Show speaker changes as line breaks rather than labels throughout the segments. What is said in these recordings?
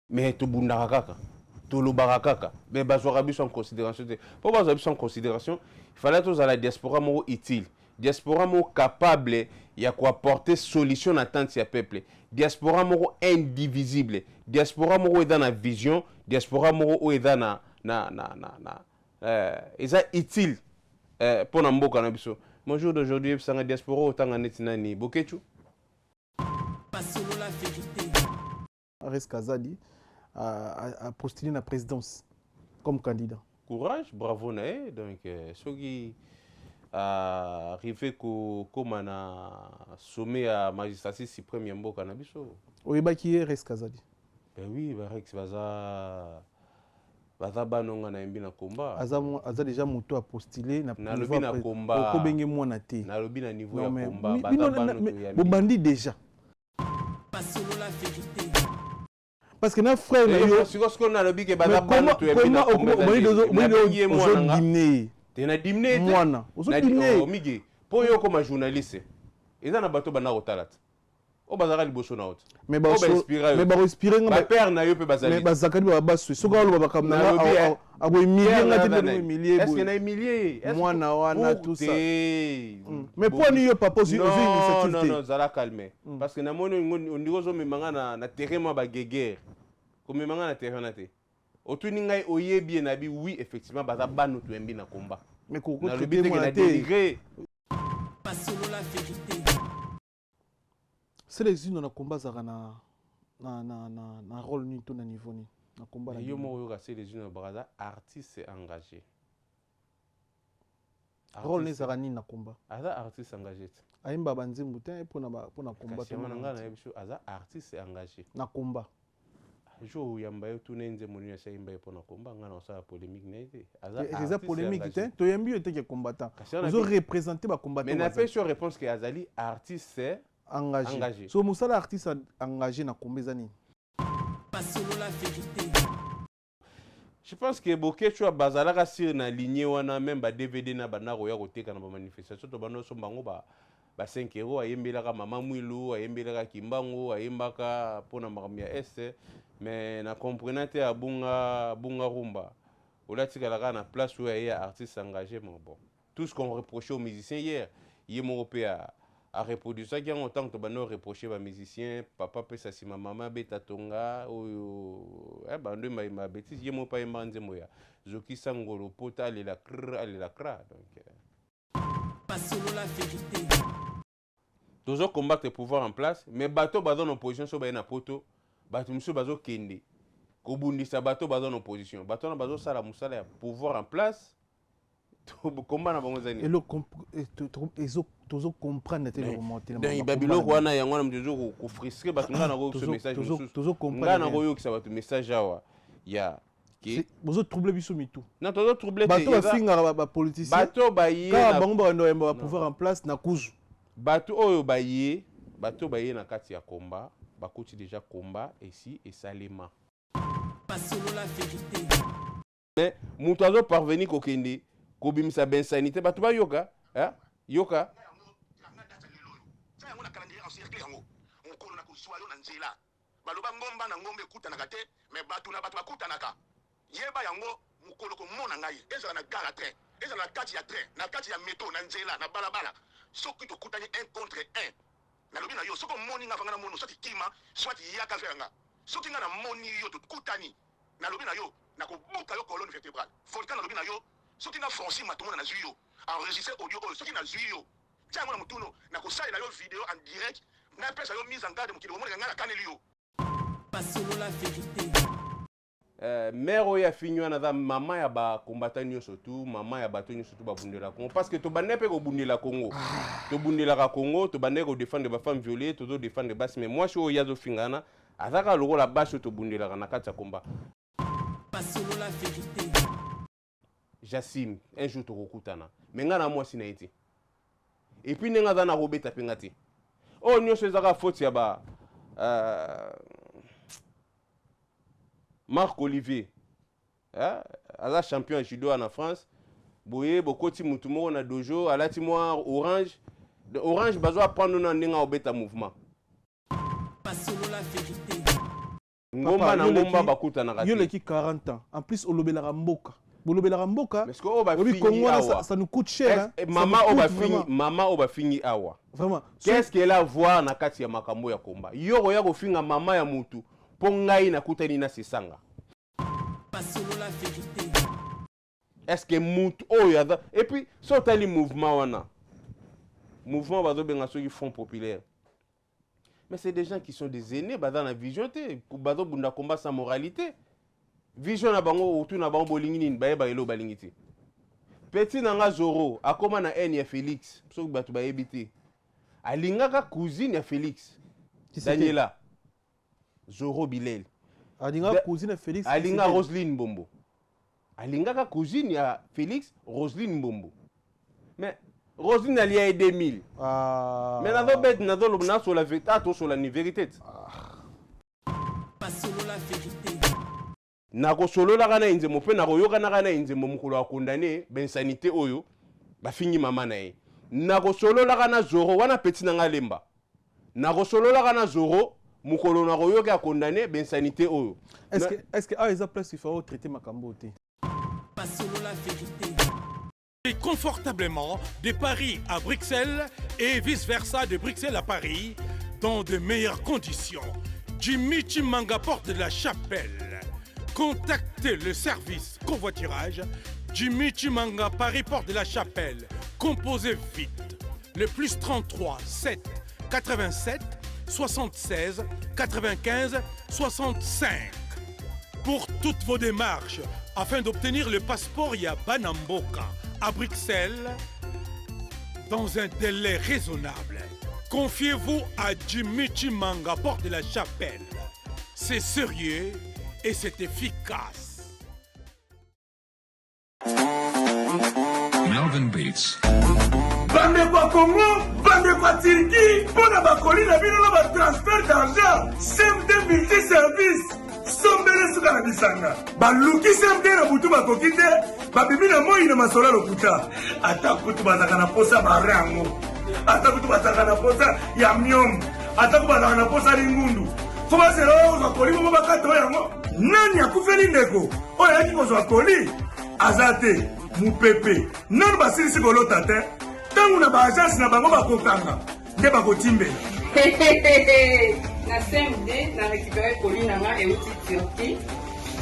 Mais tout bundarakaka, tout le barakaka, mais bazouara en considération. Pour bazouara en considération, il fallait tous à la diaspora mo utile, diaspora mo capable, il y a quoi apporter solution à tant de peuple, diaspora mo indivisible, diaspora mo est dans la vision, diaspora mo est dans est utile pour n'importe quoi. Mon jour d'aujourd'hui, c'est un diaspora autant en est ni bokechu.
Ares Kazadi a postulé la présidence comme candidat.
Courage, bravo nae. Donc, ceux qui arrivé comme un sommet à magistrature suprême yambo cannabiso.
Oui, bah qui est Ares Kazadi?
Ben oui, Rex baza banonga na yembi na komba.
Aza déjà moto a postulé
na lobi na komba.
Ko benge mwana te.
Na lobi na niveau ya komba.
Baza banoto ya. Bo bandi déjà. Parce que notre frère
comme manga na terrain na te otuni ngai oyebi na bi oui effectivement baza banu to embi na combat
mais ko
na lobi te na dénigré
c'est les unes na combat za na rôle ni to na niveau ni na combat
yo mo yo ka c'est les unes baza artiste engagé
rôle ni za ni na combat
aza artiste engagé
ayimba banzimbu te pour na combat
to manga na yebiso aza artiste engagé
na combat
jo yamba yo tunenze moni ya sayimba pour na combat ngana sa polémique n'était
aza polémique te to yambi était que combattant ils ont représenté ba combattant
mais n'a pas sur réponse que azali artiste engagé
so musala artiste engagé na kombezani
je pense que boké tu as bazalaka sur na lignée wana même ba DVD na bana roya koteka na ba manifestation to bano so bango ba 5 € ayembelaka mama mwilu ayembelaka kimbango ayembaka pona makamia est mais na comprenant te abunga rumba olatika na place où il y a artiste engagé bon tout ce qu'on reprochait aux musiciens hier européen a reproduit ça qui en autant que bano reprocher ba musiciens papa pesa si maman beta tonga oyo bando ma bêtise yemo pa embanze moya zoki sangolo pota ale la kra donc toujours combattre le pouvoir en place mais bateau bazon en opposition so ba na poto bateau monsieur bazo kende ko bundisa bateau bazon en opposition bateau na bazo sala musala ya pouvoir en place to combat na bango zani
et le toujours comprendre te le remonter
dans babilo wana yango na mjozo ko frustrer bateau ngana ko ce message
toujours comprendre
ngana ko yo ki sa bateau message awa ya
qui vous troubler biso mitou
na toujours troubler
bateau asinga ba politicien
bateau ba yé
na bango ba pouvoir en place na kuzu
bateau oyo ba yé na kati ya combat bakoti déjà combat ici et salema mais mutu azo parvenir kokende kobimisa ben sanité bato ba yoka yoka
baloba ngomba na ngombe kutanaka te mais bato na bato bakutanaka yeba yango mukolo komona ngai ezala na gare train ezala na kati ya train na kati ya métro na nzela na balabala soki tokutani 1 contre 1 nalobi na yo soki omoni nga fanga na mono soki kima soit yaka fenga soki nga na moni yo tokutani nalobi na yo nakobuka yo colonne vertébrale volcan nalobi na yo soki nga Francis matomona na zwi yo enregistré audio oyo soki na zwi yo tiango na mutuno nakosalela yo video en direct napesa yo mise en garde mokili omonaka nga na kaneli yo
mère oya finyo na za mama ya ba combattant nyonso tu mama ya bato nyonso tu babundela Congo parce que to bande pe ko bundela Congo to bundela ka Congo to bande ko défendre ba femme violée to défendre basse mais moi cho yazo fingana azaka lokola baso to bundela na kati ya combat Jassim un jour to kokutana mais ngana moi sinaiti et puis nenga za na robeta pengati oh nyonso ezaka faute ya ba Marc Olivier, à champion de judo en France, boye bokoti mutumo na dojo, alati moi orange, orange bazo prendre na ndinga obeta mouvement. ngomba na ngomba bakuta na
yo leki 40 ans en plus olobelaka mboka bolobelaka mboka
parce que o ba
oui,
fini
awa ça nous coûte cher hein?
Maman o ba fini awa
vraiment
qu'est-ce qu'elle a voir na kati ya makambo ya komba yo ya kofinga mama ya mutu po ngai na kutani na sisanga est-ce que mutu oyo et puis so tali mouvement wana mouvement bazo benga soki Front populaire. Mais c'est des gens qui sont des aînés, dans la vision, bazo bunda combat sans moralité. Vision na bango autour na bango bolingini baye bayelo balingiti. Petit nanga Zoro, akoma na haine ya Félix, so batu ba ebité. Alingaka cousine ya Félix. Daniela. Zoro Bilel.
Alingaka cousine ya Félix.
Alinga Roselyne Mbombo. Alingaka cousine ya Félix, Roselyne Mbombo. Mais Roselyne ali a 2000. Mais nazo bet nazo lobna sur la vérité, sur la vérité. Nako solo la kana inze mo pe nako yoka na kana inze mo mukolo wa condamné ben sanité oyo ba fingi mama na ye. Nako solo la kana Zoro wana petit na ngalemba. Nako solo la kana Zoro mukolo nako yoka condamné ben sanité oyo.
Est-ce que a eza place il faut traiter makambo te.
Et confortablement de Paris à Bruxelles et vice-versa de Bruxelles à Paris dans de meilleures conditions. Jimmy Chimanga, porte de la Chapelle. Contactez le service convoiturage Jimmy Chimanga, Paris, porte de la Chapelle. Composez vite. Le plus 33 7 87 76 95 65. Pour toutes vos démarches, afin d'obtenir le passeport Yabanamboka à Bruxelles, dans un délai raisonnable, confiez-vous à Jimmy Chimanga, porte de la Chapelle. C'est sérieux et c'est efficace.
Melvin Beats.
Bande kwa Congo, bande kwa Turquie, pona bakoli na bino na ba transfert d'argent, CMD multi-service. Sombele suka na bisanga baluki CMD na butu bakoki te babibi na moi na masola lokuta ata kutu bazaka na posa barango ata kutu bazaka na posa ya myom ata kutu bazaka na posa lingundu fo baselo za koli mo bakata yango nani akufeli ndeko oyo yaki kozwa koli azate mupepe nani basilisi kolota te tangu na baagence na bango bakokanga nde bakotimbela
na CMD na récupérer colline nga et outil Turquie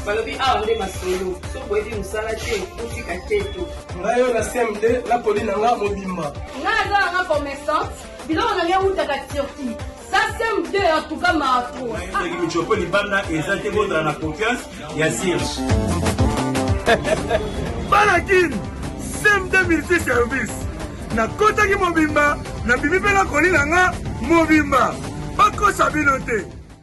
balobi awa nde masolo so boyebi musala te utika teto
ngayo na CMD na colline nga mobimba
nga aza nga commerçante biloko na ngai utaka Turquie ça CMD en tout cas mato
michopo libanda eza te kodra na confiance ya Sirge balakin CMD multi service na kotaki mobimba na bibi pe na colline nga mobimba.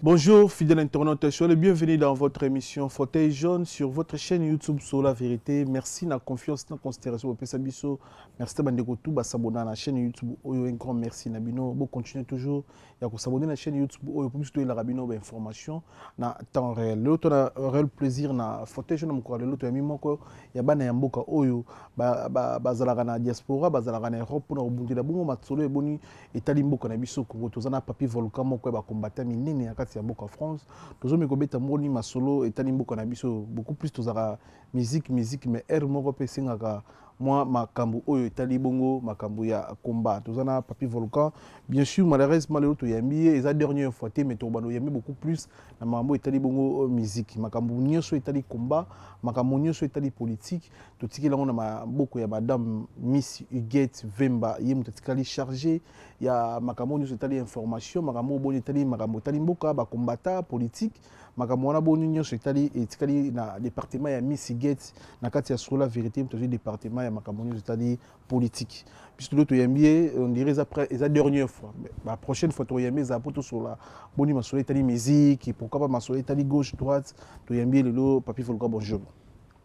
Bonjour fidèles internautes, soyez les bienvenus dans votre émission Fauteuil jaune sur votre chaîne YouTube sur la vérité. Merci na confiance na considération au Pesabiso. Merci bandeko tout s'abonner à la chaîne YouTube. Un grand merci Nabino. Bon continuez toujours à s'abonner à la chaîne YouTube pour plus de la rabino information na temps réel. L'autre a réel plaisir na Fauteuil jaune mko l'autre ami moko ya bana ya mboka oyo bazalaka na diaspora bazalaka na Europe na obundila bongo matsolo eboni etali mboka na biso Congo tozana papi volcan moko ba combattant minene ya kati ya mboka France tozomi kobeta moni masolo etali mboka na biso beaucoup plus tozaka musique mais air moko pe singaka moi makambu oyo etali bongo makambu ya combat tozana papi volcan bien sûr malheureusement le to yambi eza dernière fois te mais tobano yambi beaucoup plus na makambu etali bongo musique makambu nyonso etali combat makambu nyonso etali politique totiki lango na maboko ya madame Miss Huguette Vemba ye mutakali chargé ya makambu nyonso etali information makambu boni etali makambu etali mboka ba combattant politique makambu wana boni nyonso etali etikali na département ya Miss Huguette na kati ya sur la vérité mutaji département ya makambu nyonso etali politique puisque l'autre yambi on dirait après la dernière fois la prochaine fois to yambi za poto sur la boni masolo etali musique pourquoi pas masolo etali gauche droite to yambi lelo papi volcan bonjour.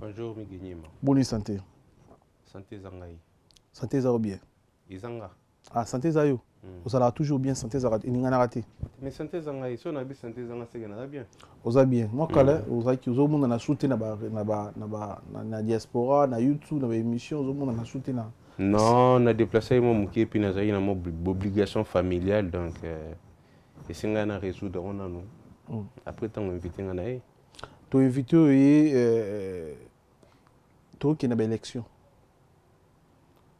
Bonjour Miguenyema.
Bonne santé.
Santé zangai.
Santé za bien.
Izanga.
Ah santé za yo. Vous allez toujours bien santé za iningana raté.
Mais santé zangai so na bi santé zanga c'est na bien.
Vous allez bien. Moi kala vous allez ki zo monde na soutenir na diaspora na YouTube na émission zo monde na soutenir.
Non, on a déplacé mon muki puis na zaina mo obligation familiale donc esengai na résoudre on nanu après ntango invité nga na ye
to invité oye tokende baélection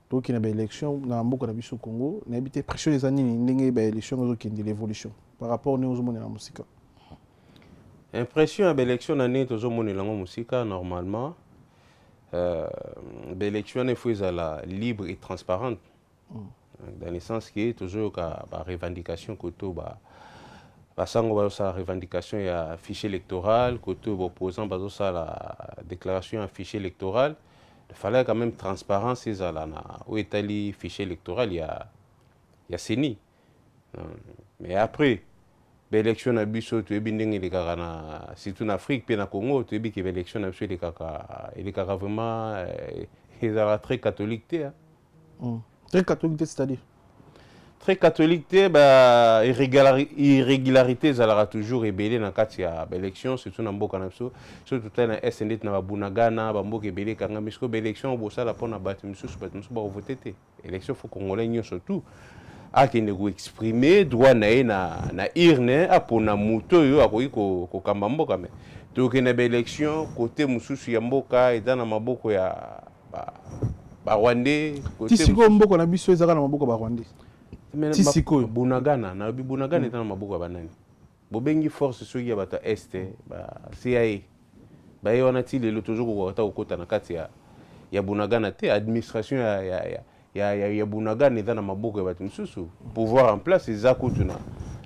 tokende baélection na mboka na biso Congo nayebi te pression eza nini ndenge baélection ezokende l'évolution par rapport ne ozomonela mosika
impression ya baélection na ndenge tozomonela yango mosika normalement baélection wana efo ezala libre et transparente dans le sens que tozoyoka barevendication koto basango bazosala revendication ya fichier électoral koto baopposant bazosala déclaration ya fichier électoral il fallait quand même transparence ezala na oyo etali fichier électoral ya CENI mais après baélection na biso toyebi ndenge elekaka na surtout na Afrique mpe na Congo toyebi ke baélection na biso elekaka vraiment ezala très catholique te
très catholique c'est-à-dire
très catholique te irrégularité ezalaka toujours ebele na kati ya baélection surtout na mboka na biso so totali na SND na babunagana bamboka ebele ekanga misiko baélection bosala mpona bato misusu bakovote te élection fo congolais nyonso tout akende koexprime droit na ye na urne apona moto oyo akoki kokamba mboka me tokende baélection kote mosusu ya mboka eza na maboko ya barwandais
ti sikoyo mboka na biso ezaka na maboko ya barwandais ti sikoyo
bunagana nalobi bunagana eza na maboko ya banani bobengi force soki ya bato ya este CIA baye wana ti lelo tozokokoka ta kokota na kati ya bunagana te administration ya bunagana eza na maboko ya bato misusu pouvoir en place eza kutu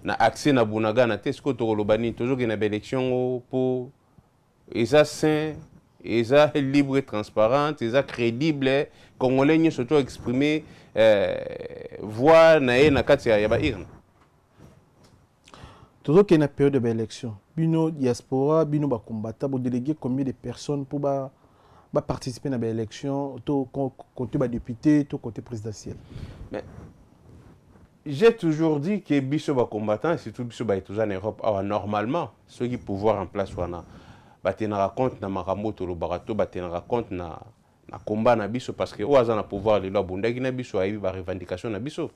na accès na bunagana te sikoyo tokoloba nini tozokende na baélection mpo eza sain eza libre et transparente eza crédible congolais nyonso to exprimer voix na ye na kati ya bairne
tozokende na période de baélection bino diaspora bino bacombattants bodélégué combien de personnes pour participer à l'élection, côté député, côté présidentiel.
Mais j'ai toujours dit que biso ba combattant, surtout biso ba en Europe, normalement, ceux qui pouvoir en place wana, batenara compte na maramoto lo barato, batenara compte na combat na biso parce que oaza na pouvoir le bundaki na biso aibi ba revendication na biso.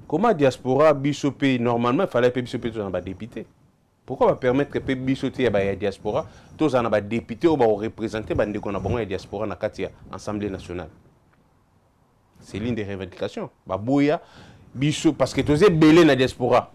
Comment diaspora biso pays normalement il fallait que biso pays dans ba député. Pourquoi va permettre que biso te ya diaspora tous en ba député ou ba représenter ba ndeko na bango ya diaspora na kati ya Assemblée nationale. C'est l'une des revendications. Ba boya biso parce que tous belé na diaspora.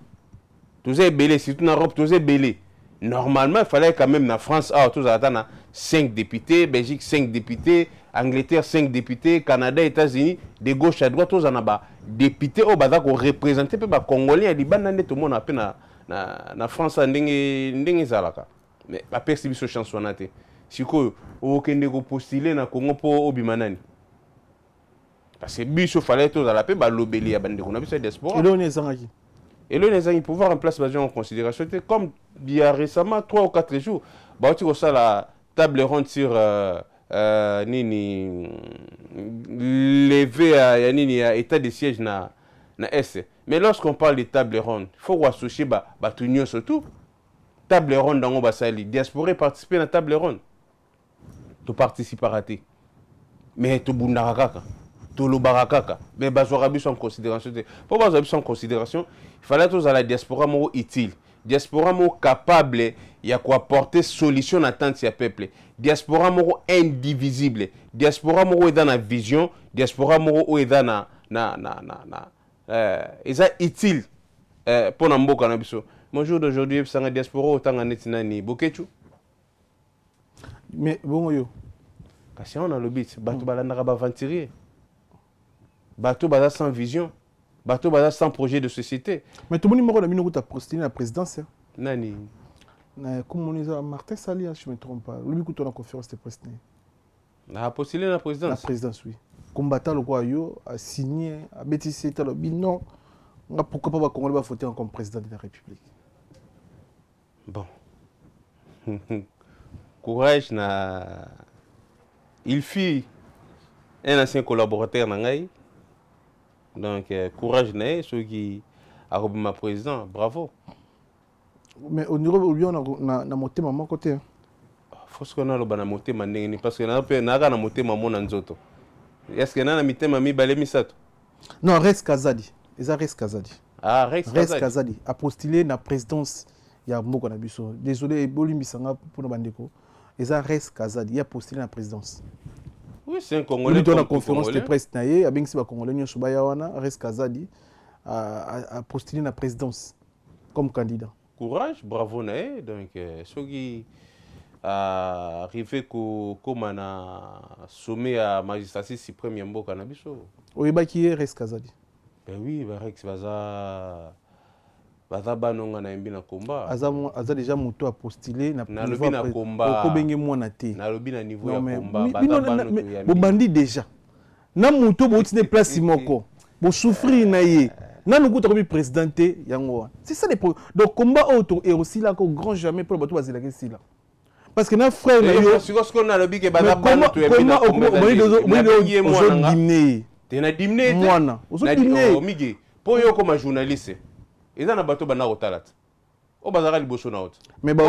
Tous belé surtout en Europe tous belé. Normalement, il fallait quand même en France tous attendre 5 députés, Belgique 5 députés, Angleterre 5 députés, Canada, États-Unis, de gauche à droite tous en a députés au bada ko représenter pe ba congolais Liban na tout le monde appelle na France ndenge zalaka. Mais pas percevoir ce chanson na te. Siko o kende ko postuler na Congo po obimanani. Parce que biso fallait tous à la pe ba lobeli ya bande ko na biso diaspora.
Et là on est zangaki.
Et là, les gens pouvoir en place basé en considération. Comme il y a récemment 3 ou 4 jours, bah tu vois ça la table ronde sur nini levé à nini à état de siège na S. Mais lorsqu'on parle de table ronde, il faut associer bah tout union surtout. Table ronde dans Obasali, diaspora participer à la table ronde. Tu participes à rater. Mais tu bundarakaka. Tout le barakaka. Mais bazora bis en considération. Pour bazora bis en considération, il fallait tous à la diaspora mo utile. Diaspora mo capable y a quoi apporter solution à tant de peuple. Diaspora mo indivisible. Diaspora mo est dans la vision, diaspora mo est dans eza utile pour namboka na biso. Mon jour d'aujourd'hui c'est la diaspora autant en etina ni bokechu.
Mais bon yo.
Parce qu'on a le but, bato balandaka ba aventurier. Bateau basa sans vision, bateau basa sans projet de société.
Mais tout le monde a mis une postulé la présidence.
Nani?
Comme on dit, Martin Sali, je ne me trompe pas. Lui, qui a la conférence de président.
A postulé la présidence.
La présidence, oui. Combattant le roi a signé, a bêtisé, a dit non. Pourquoi pas Congolais va voter comme président de la République?
Bon. Courage na. Il fut un ancien collaborateur nangai. Donc, courage, ceux qui a remis ma président, bravo.
Mais au niveau où on a monté maman côté.
Faut ce qu'on a le monté mandéni parce que n'a monté maman nanzoto. Est-ce que n'a monté mamie balé misato?
Non, reste Kazadi. Ils reste Kazadi.
Ah, Rex
Kazadi a postulé na présidence ya mboka na biso. Désolé, bolimbisanga pour na bandeko. Eza Rex Kazadi, il a postulé na présidence.
Oui, c'est un Congolais.
Dans la conférence de presse, il y a bien que Congolais, Rex Kazadi a postulé na présidence comme candidat.
Courage, bravo nae. Donc, ceux qui arrivé comme un sommet à magistrature suprême Yamboka na biso.
Oui, bah qui est Rex Kazadi?
Ben oui, Rex baza banonga na yembi na komba.
Aza déjà moto a postulé na
lobi na komba.
Ko benge mwana te.
Na lobi na niveau ya komba, baza banoto ya.
Bo bandi déjà. Na moto bo tine place moko. Bo souffrir na ye. Na nous goûte président yango. C'est ça les problèmes. Donc combat auto et aussi là ko grand jamais pour bato bazela ke sila. Parce que na frère na yo.
C'est ce qu'on a lobi ke baza banoto ya na komba.
Ozo dimné.
Tena dimné.
Mwana. Ozo dimné.
Migi. Po yo comme journaliste. Eza na bato bana rotalata. O bazaka liboso na autre.
Mais ba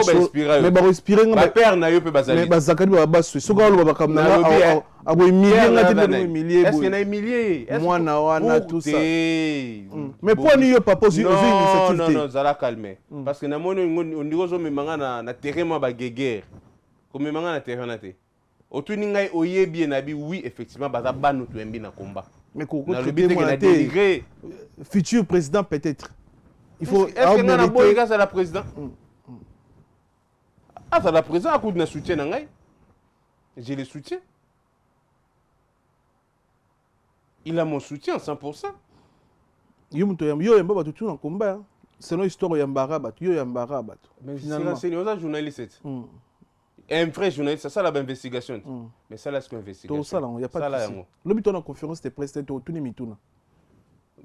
respirer
nga. Ba père na yo pe bazali.
Mais bazakali ba baso. Soka lo ba kamna a bo humilier nga te de humilier.
Est-ce que na humilier?
Mwana wana tout ça. Mais pour ni yo papa aussi
initiative. Non non, zala calmer. Parce que na moni ndiko zo memanga na terrain ma ba guerre. Comme memanga na terrain na te. Otuni ngai oyebi na bi oui effectivement baza banu to embi na combat.
Mais koko te futur président peut-être. Il faut.
Est-ce que na boy grâce à la président? Ah, ça la président a coup de soutien nangai. Je le soutiens. Il a mon soutien 100%.
Yo mto yo yamba batu tu na combat. C'est une histoire yambara batu yo yambara batu.
Mais finalement c'est un journaliste. Un vrai journaliste, ça la investigation. Mais ça là c'est une investigation.
Tout ça là, il y a pas de souci. Le biton en conférence de presse to tout ni mituna.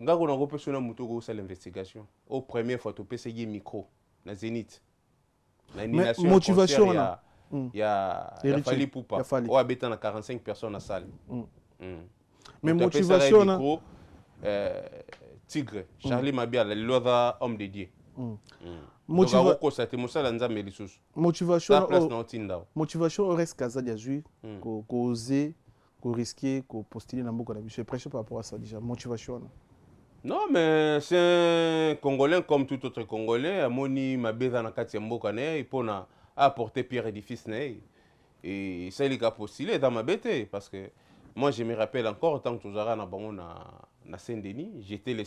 Nga ko na ko persona muto ko sala investigation. Au première fois to pese ye micro na Zénith. Na animation
motivation là.
Ya Fali Poupa. O habita na 45 personnes na salle.
Mais motivation là.
Tigre, Charlie Mabiala, l'autre homme de Dieu. Motivation
au reste Kazadi a joué, qu'on oser, qu'on risquer, qu'on postuler dans beaucoup de vie. Je prêche par rapport à ça déjà. Motivation.
Non, mais c'est un Congolais comme tout autre Congolais. Amoni Mabeza na kati mboka ne, il peut apporter pierre édifice ne. Et ça il a postulé dans ma bête parce que moi je me rappelle encore tant que tu as na Saint-Denis, j'étais la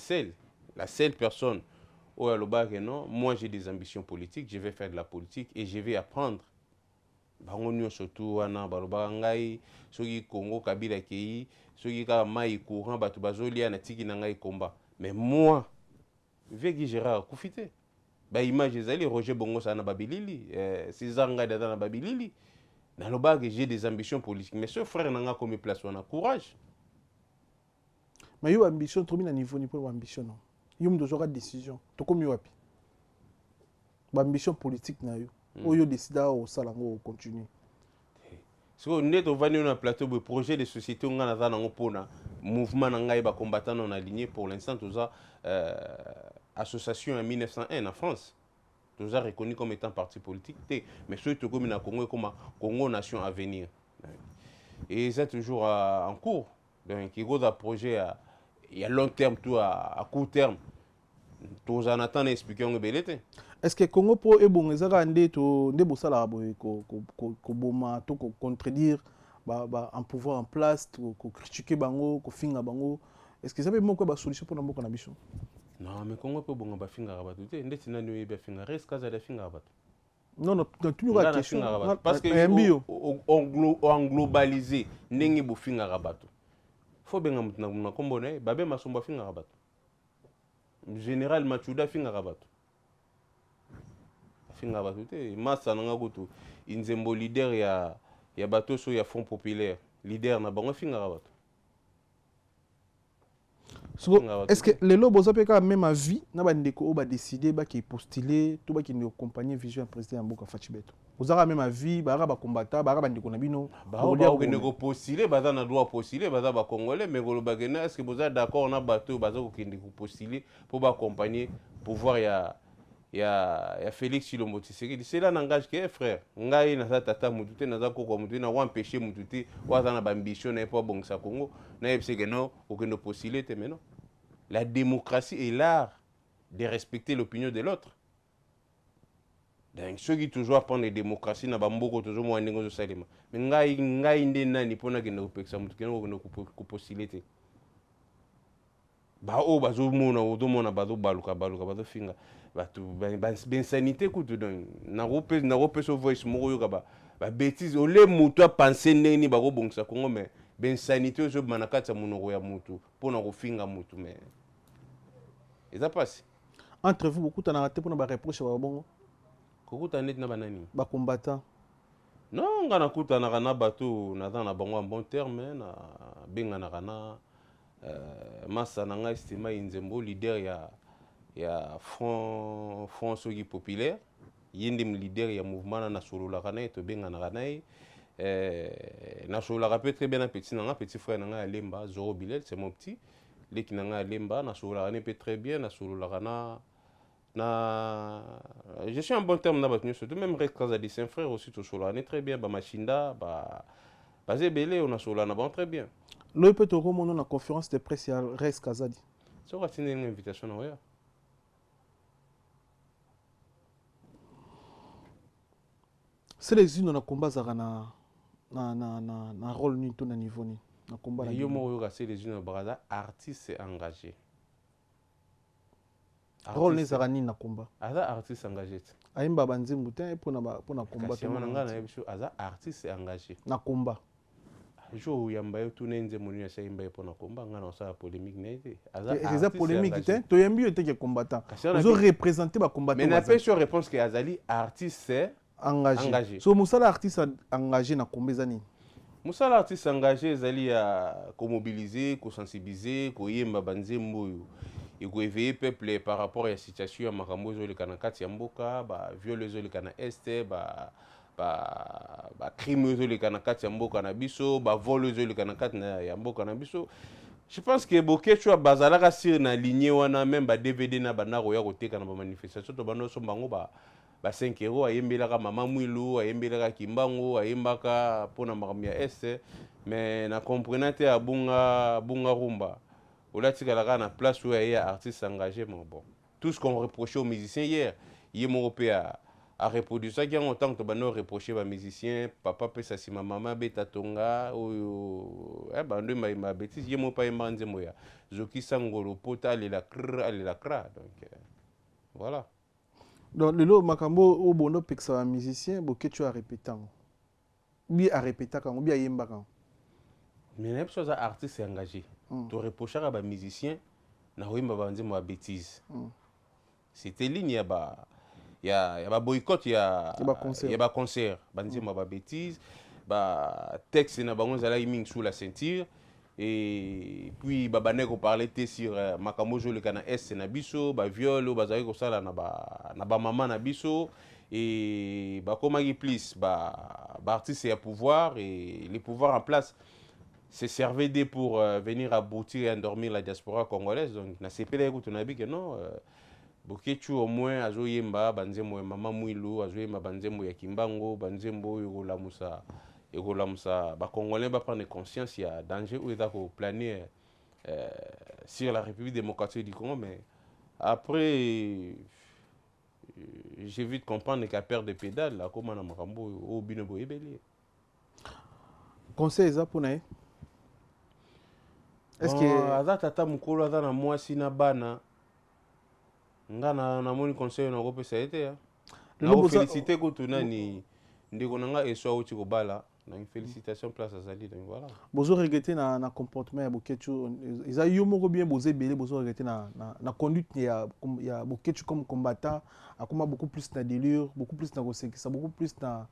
seule personne. Moi j'ai des ambitions politiques, je vais faire de la politique et je vais apprendre. Surtout Congo Kabila Kei, courant combat. Mais moi, Vegi Gérard Koufité. Image Roger Bongo na Babilili, César Ngada na Babilili. J'ai des ambitions politiques, mais ce frère n'a pas comme place on a courage.
Mais il y a ambition, trop bien à niveau ni pour ambition. Il y a une décision. Tu comme il y a ambition politique na yo. Il y a décidé au salango continuer.
Si on est au un plateau de projet de société on a dans pona mouvement ngai ba combattant on aligné pour l'instant tout ça association en 1901 en France. Tout ça reconnu comme étant parti politique mais surtout comme na Congo comme Congo nation à venir. Et c'est toujours en cours. Donc il y a un projet à long terme, tout à court terme. Tous en attendant expliquer on belete.
Est-ce que Congo pour et bon ezaka ndé to ndé bosala ko boma to ko contredire un pouvoir en place ko critiquer bango ko finga bango est-ce que ça peut moko ba solution pour mboka na biso?
Non mais Congo peut bonga ba finga rabatu te ndé tinani we ba finga reste kaza de finga rabatu.
Non toujours la question
parce que on globaliser ndenge bo finga rabatu. Faut bien na kombo ne babe masomba finga rabatu. Général Machuda finga rabatu. Finga rabatu te massa nanga kutu inzembo leader ya bato so ya Front populaire leader na bango finga rabatu.
Est-ce que les lobos ont même à vie n'a pas décidé qui postuler tout qui nous accompagner vision président Mboka Fachibeto. Vous avez même à vie ba combattant ba ndeko na bino
ba ko postuler ba na droit postuler ba ba congolais mais ko bagena est-ce que vous êtes d'accord na bato ba ko kindi ko postuler pour ba accompagner pouvoir ya Félix Chilombo Tshisekedi c'est là n'engage que frère ngai na za tata mututé na za koko mututé na wa empêcher mututé wa za na ba ambition na pas bon ça Congo na yebse que non aucun postuler te mais non la démocratie est l'art de respecter l'opinion de l'autre. Donc ceux qui toujours prennent les démocraties na bamboko toujours mo ndenge zo salima. Mais ngai nde nani pona ke no peksa mutu ke no ko possibilité. Ba o bazo mona o do mona bazo baluka bazo finga. Batu ben sanité kutu donc na rope so voice mo yo ba bêtise o le mutu a penser ndeni ba ko bongsa Congo mais ben sanité zo manakata munoko ya mutu pona ko finga mutu mais ça passe.
Entre vous, beaucoup t'en raté pour nous reprocher à bongo.
Kokuta net na banani.
Ba combattant.
Non, nga nakuta na kana bato na dans na bango en bon terme na benga na kana massa na nga estima Nzembo leader ya front soki populaire. Yindim leader ya mouvement na solo la kana to benga na kana na solo la rappelle très bien un petit frère na nga Lemba Zoro Bilel, c'est mon petit. Leki na nga Lemba na solo la kana peut très bien na solo la kana. Je suis en bon terme dans votre surtout même Red Kazadi Saint-Frère aussi tout sur l'année très bien ba Machinda ba Zebele on a sur l'année bon très bien.
Le peut au moment na conférence de presse à Red Kazadi.
Ça va tenir une invitation à voir.
C'est les unes na combat za na rôle ni tout na niveau ni na combat na.
Yo mo yo c'est les unes braza artiste engagé.
Rôle les arani na combat.
Aza artiste engagé.
Aimba banzimbu te pour na combat.
Kasi ngana na yebisho aza artiste engagé.
Na combat.
Jo yamba yo tune nze moni ya sayimba pour na combat ngana osala polémique na été. Aza
c'est polémique te. To yembi yo te que combattant. Ils ont représenté ba combattant.
Mais na pas sur réponse que Azali artiste engagé.
So musala artiste engagé na combat zani.
Musala artiste engagé Azali à mobiliser, ko sensibiliser, ko yemba banzembo yo. Il faut éveiller le peuple par rapport à la situation de Makambozo, le Kanakati Yamboka, violeuse le Kana Este, crimeuse le Kanakati Yamboka Nabiso, voleuse le Kanakati Yamboka Nabiso. Je pense que beaucoup de choses bazalaka sur na lignée wana même DVD na bana roya côté kana manifestation to bano so bango ba 5 € ayembelaka mama mwilu ayembelaka kimbango ayembaka pona makamia Este mais na comprenant te abunga rumba. Là, tu as la place où il y a artistes engagés. Bon. Tout ce qu'on reprochait aux musiciens hier, il y a reproduire ça. Il y a autant que tu reproché aux musiciens, papa peut ça si ma maman bêta tonga ou ma bêtise, il y a pas un moya. Zoki sangolo pota la cra. Donc voilà.
Donc le lot makambo au bono pexa musicien, boké tu as répété. Bien à répéter quand bien yemba quand.
Mais les choses artistes engagés. Tu reproches à un musicien, na wimba banze mo bêtise. C'était ligne y a boycott y a concert, banze mo bêtise, texte na bango zala yiming sous la ceinture et puis banego parlait sur makamojo le kana S na biso, viol bazali ko sala na maman na biso et comment il plus artiste et à pouvoir et les pouvoirs en place. C'est servi pour venir aboutir et endormir la diaspora congolaise. Donc, na CPL, on a dit que non. Bokechu au moins, azo yemba, banzembo mama mwilu, azo yemba banzembo ya kimbango, banzembo yogolamusa, ba congolais ba prendre conscience, il y a danger où ils ont plané sur la République démocratique du Congo. Mais après, j'ai vite comprendre qu'à perdre des pédales, là, comment on a makambo au binobo ebeli.
Conseil pour nous. Est-ce que
aza tata mukolo aza na mwasi na bana nga na moni conseil na kopesa ete ya na ko féliciter ko tunani ndeko nanga eswa uti ko bala na félicitation place azali donc voilà
bozo regretter na comportement ya Bokechu ils a eu moko bien bozo belé bozo regretter na conduite ya Bokechu comme combattant akoma beaucoup plus na délire beaucoup plus na kosekisa beaucoup plus na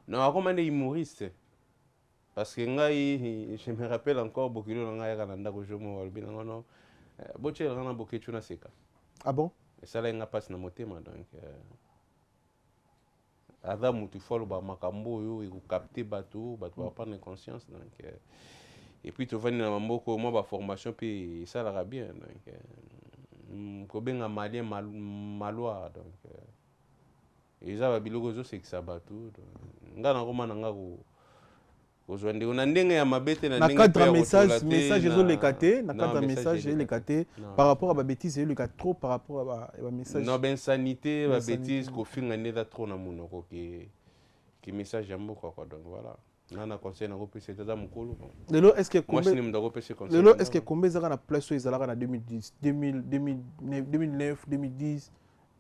non akoma ne humoriste. Parce que je me rappelle encore beaucoup de gens qui ont été non. Boche rana Bokechu na seka.
Ah bon?
Et ça là nga passe na motema donc ada mutu folo ba makambo yo e ko capter bateau va prendre conscience donc et puis tu vas na mamboko moi ba formation puis ça la bien donc ko benga malien malwa donc et ça va biloko zo c'est que ça bateau nga na koma na nga ko kozwa ndeko na ndenge ya mabete na
na
ndenge
cadre
pe ya
message
kotola te,
message
na-
ezoleka te na
Non,
cadre
message
message
eleka
eleka te
Non.
par rapport à babétise eleka trop par rapport à bamessage
non bensanité
Bensanité.
babétise kofinga nde eza trop na monoko ke message ya mboka quoi donc voilà nana conseil nakopesa ete aza mokolo
lelo est ce que
mwasi
Kombe-
ni mutu akopesa conseil
lelo est ce que Kombe ezalaka na place oyo ezalaka na 2010 2009 2010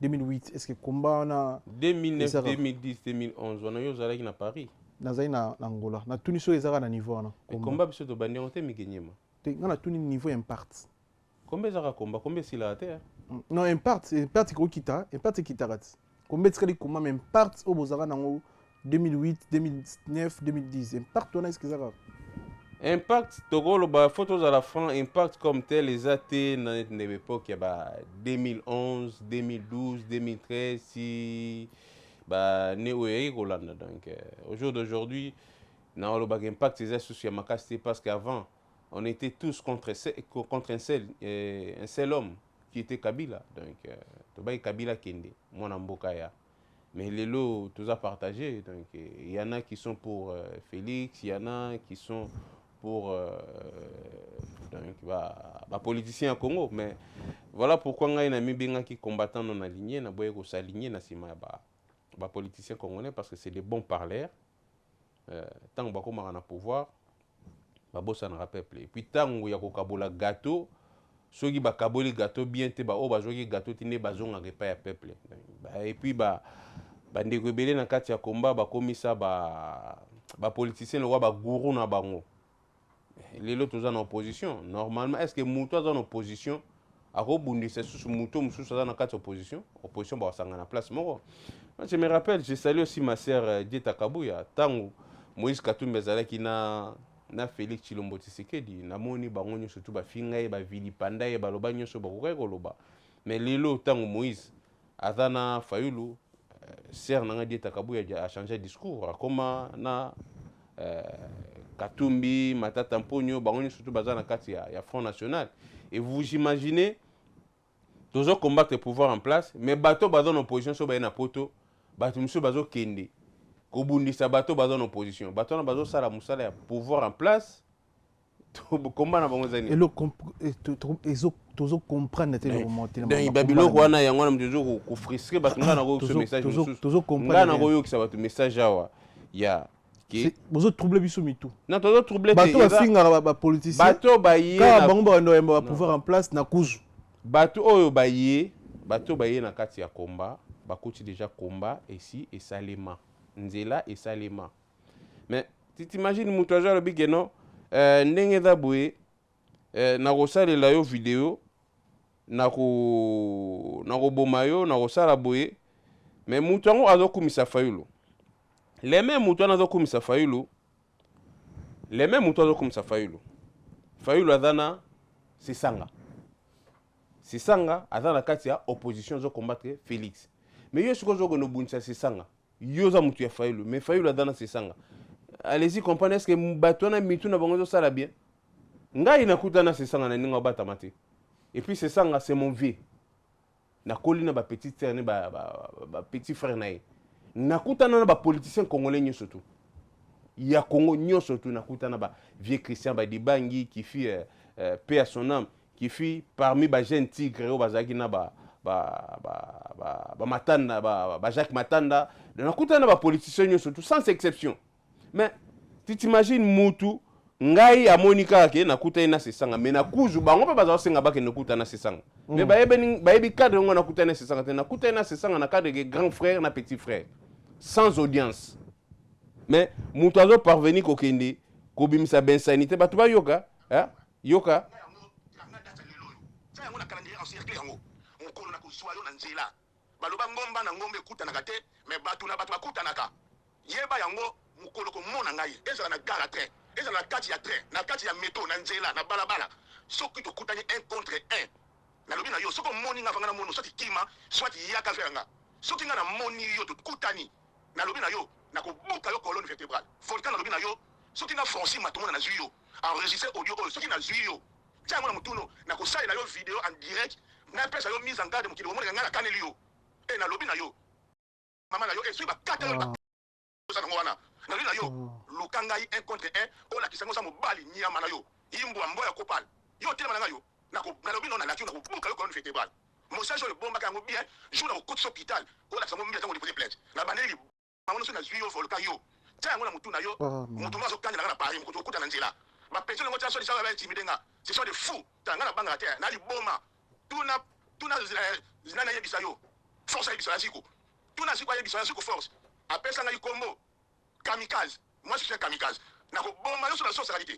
2008 est ce que Komba wana
2009
Ezaka.
2010 2011 wana yo ozalaki na paris
nazali na Angola na tuni so ezalaka na niveau wana
komba biso tobandi yango te mikenyema
te nga na tuni niveau impart
komba ezaka komba komba esilaka te
non impart ekokita impart ekitaka te Kombe etikali koma mais impart oyo bozalaka nango 2008 2009 2010 impart wana est ce que ezalaka
impact tokoloba fo tozala franc impact comme tel eza te na époque ya ba 2011 2012 2013 si ne oyo eyaki kolanda donc au jour d'aujourd'hui naolobaka impact eza susu ya makasi te parce qu'avant on était tous contre un seul homme qui était Kabila donc tobaki Kabila kende mwana mboka ya mais lelo toza partagé donc il y en a qui sont pour Félix il y en a qui sont pour donc politiciens à Congo mais voilà pourquoi ngai na mibengaki combattant non aligné na boye ko s'aligner na sima ba politiciens congolais parce que c'est des bons parleurs tant ba komaka na pouvoir ba bossa na peuple et puis tango ya ko kabola gâteau soki ba kaboli gâteau bien te ba o ba joki gâteau tine ba zonga repas ya peuple et puis ba ndeko ebele na kati ya combat ba komisa ba politiciens le roi ba gourou na bango lelo toza na opposition normalement est-ce que mutu aza na opposition akobundisa susu mutu mususu aza na kati ya opposition bakosanga na place moko je me rappelle je salue aussi ma sœur Dieta Kabuya tango Moïse Katumbi azalaki na Félix Tshilombo Tshisekedi namoni bango nyonso tu bafinga ye bavilipanda ye baloba nyonso bakokaki koloba mais lelo tango Moïse aza na Fayulu sœur nanga Dieta Kabuya a changé discours akoma na Katumbi, Matata Mponyo, Bango surtout bazar na kati ya Front National. Et vous imaginez, toujours combattre le pouvoir en place, mais bateau bazar en opposition sur na poto, bateau monsieur bazo kende. Kobundisa bateau bazar en opposition. Bateau na bazo sala musala ya pouvoir en place. Combat na bango zani.
Et toujours comprendre te le remonter.
Dans Babylone wana yango na mjojo ko frustrer bato ngana ko ce message mususu.
Toujours comprendre.
Ngana ko yo kisa bato message awa. Ya
bozo trouble biso mitu
na tozo trouble
bato bafinga ba politicien
bato baye
na bango ba pouvoir en place na kuzu
bato oyo baye na kati ya combat bakuti déjà combat ici et salema nzela et salema mais tu t'imagines mutu aja lobi keno ndenge za boye na kosalela yo video na koboma yo na kosala boye mais mutu yango azokumisa Fayulu les mêmes moutons ont comme ça Fayulu. Les mêmes moutons ont comme ça Fayulu. Fayulu adana c'est sanga. C'est sanga adana katia opposition zo combattre Félix. Mais yo siko zo no buncha c'est sanga. Yo za mutu ya Fayulu, mais Fayulu adana c'est sanga. Allez-y comprendre est-ce que batona mitu na bango zo sala bien. Ngai nakutana c'est sanga na ninga bata mate. Et puis c'est sanga c'est mon vieux. Na kolina ba petite sœur ba petit frère nae. Nakutana na ba politiciens congolais nyonso tu ya Congo nyonso tu nakutana ba vieux Christian Badibangi qui fit paix à son âme qui fit parmi ba jeunes tigres au bazaki na ba Matanda ba Jacques Matanda nakutana ba politiciens nyonso tu sans exception mais tu t'imagines mutu ngai amonika ke nakutana na sesanga mais nakuzu bango pe baza senga ba ke nakutana na sesanga mais bayebi cadre ngo nakutana na sesanga te nakutana na sesanga na cadre de grand frère na petit frère sans audience mais mutu azo parvenir kokende kobimisa bensanité bato ba yoka yoka
baloba ngomba na ngombe ekutanaka te mais bato na bato bakutanaka yeba yango mokolo komona ngai ezala na gare ya train ezala na kati ya train na kati ya meto na nzela na balabala soki tokutani 1 contre 1 nalobi na yo soki omoni nga vanga na mono soit kima soit yaka veranga soki nga na moni yo tokutani nalobi na yo nakobuka yo colonne vertébrale volcan nalobi na yo soki na franci matomona na zwi yo enregistré audio oyo soki na zwi yo tia yango na motuno nakosalela yo video en direct napesa yo mise en garde mokili omonaka nga na kaneli yo e nalobi na yo mama na yo soki bakata yo wana nali na yo luka ngai 1 contre 1 olakisa ngo sa mobali nyama na yo yimbwa mboya kopal yo telema na yo nalobi no nalaki nakobuka yo colonne vertébrale mosage oyo ebombaka yango bien jour na kokotisa hôpital olakisa ngo mbila ntango depose plainte na bandeli bango nyonso nazwi yo volka yo tia yango na motu na yo motu mo azokandelanga na paris mokoto okuta na nzela bapension yango tia so lisala baintimidenga ce sont des fous tanga na bangaka te naliboma tuna zina nayebisa yo force ayebisa ya siko tuna siko ayebisa ya siko force apesa ngai kombo kamikaze moi je suis un kamikaze nakoboma yo so na sosa qualité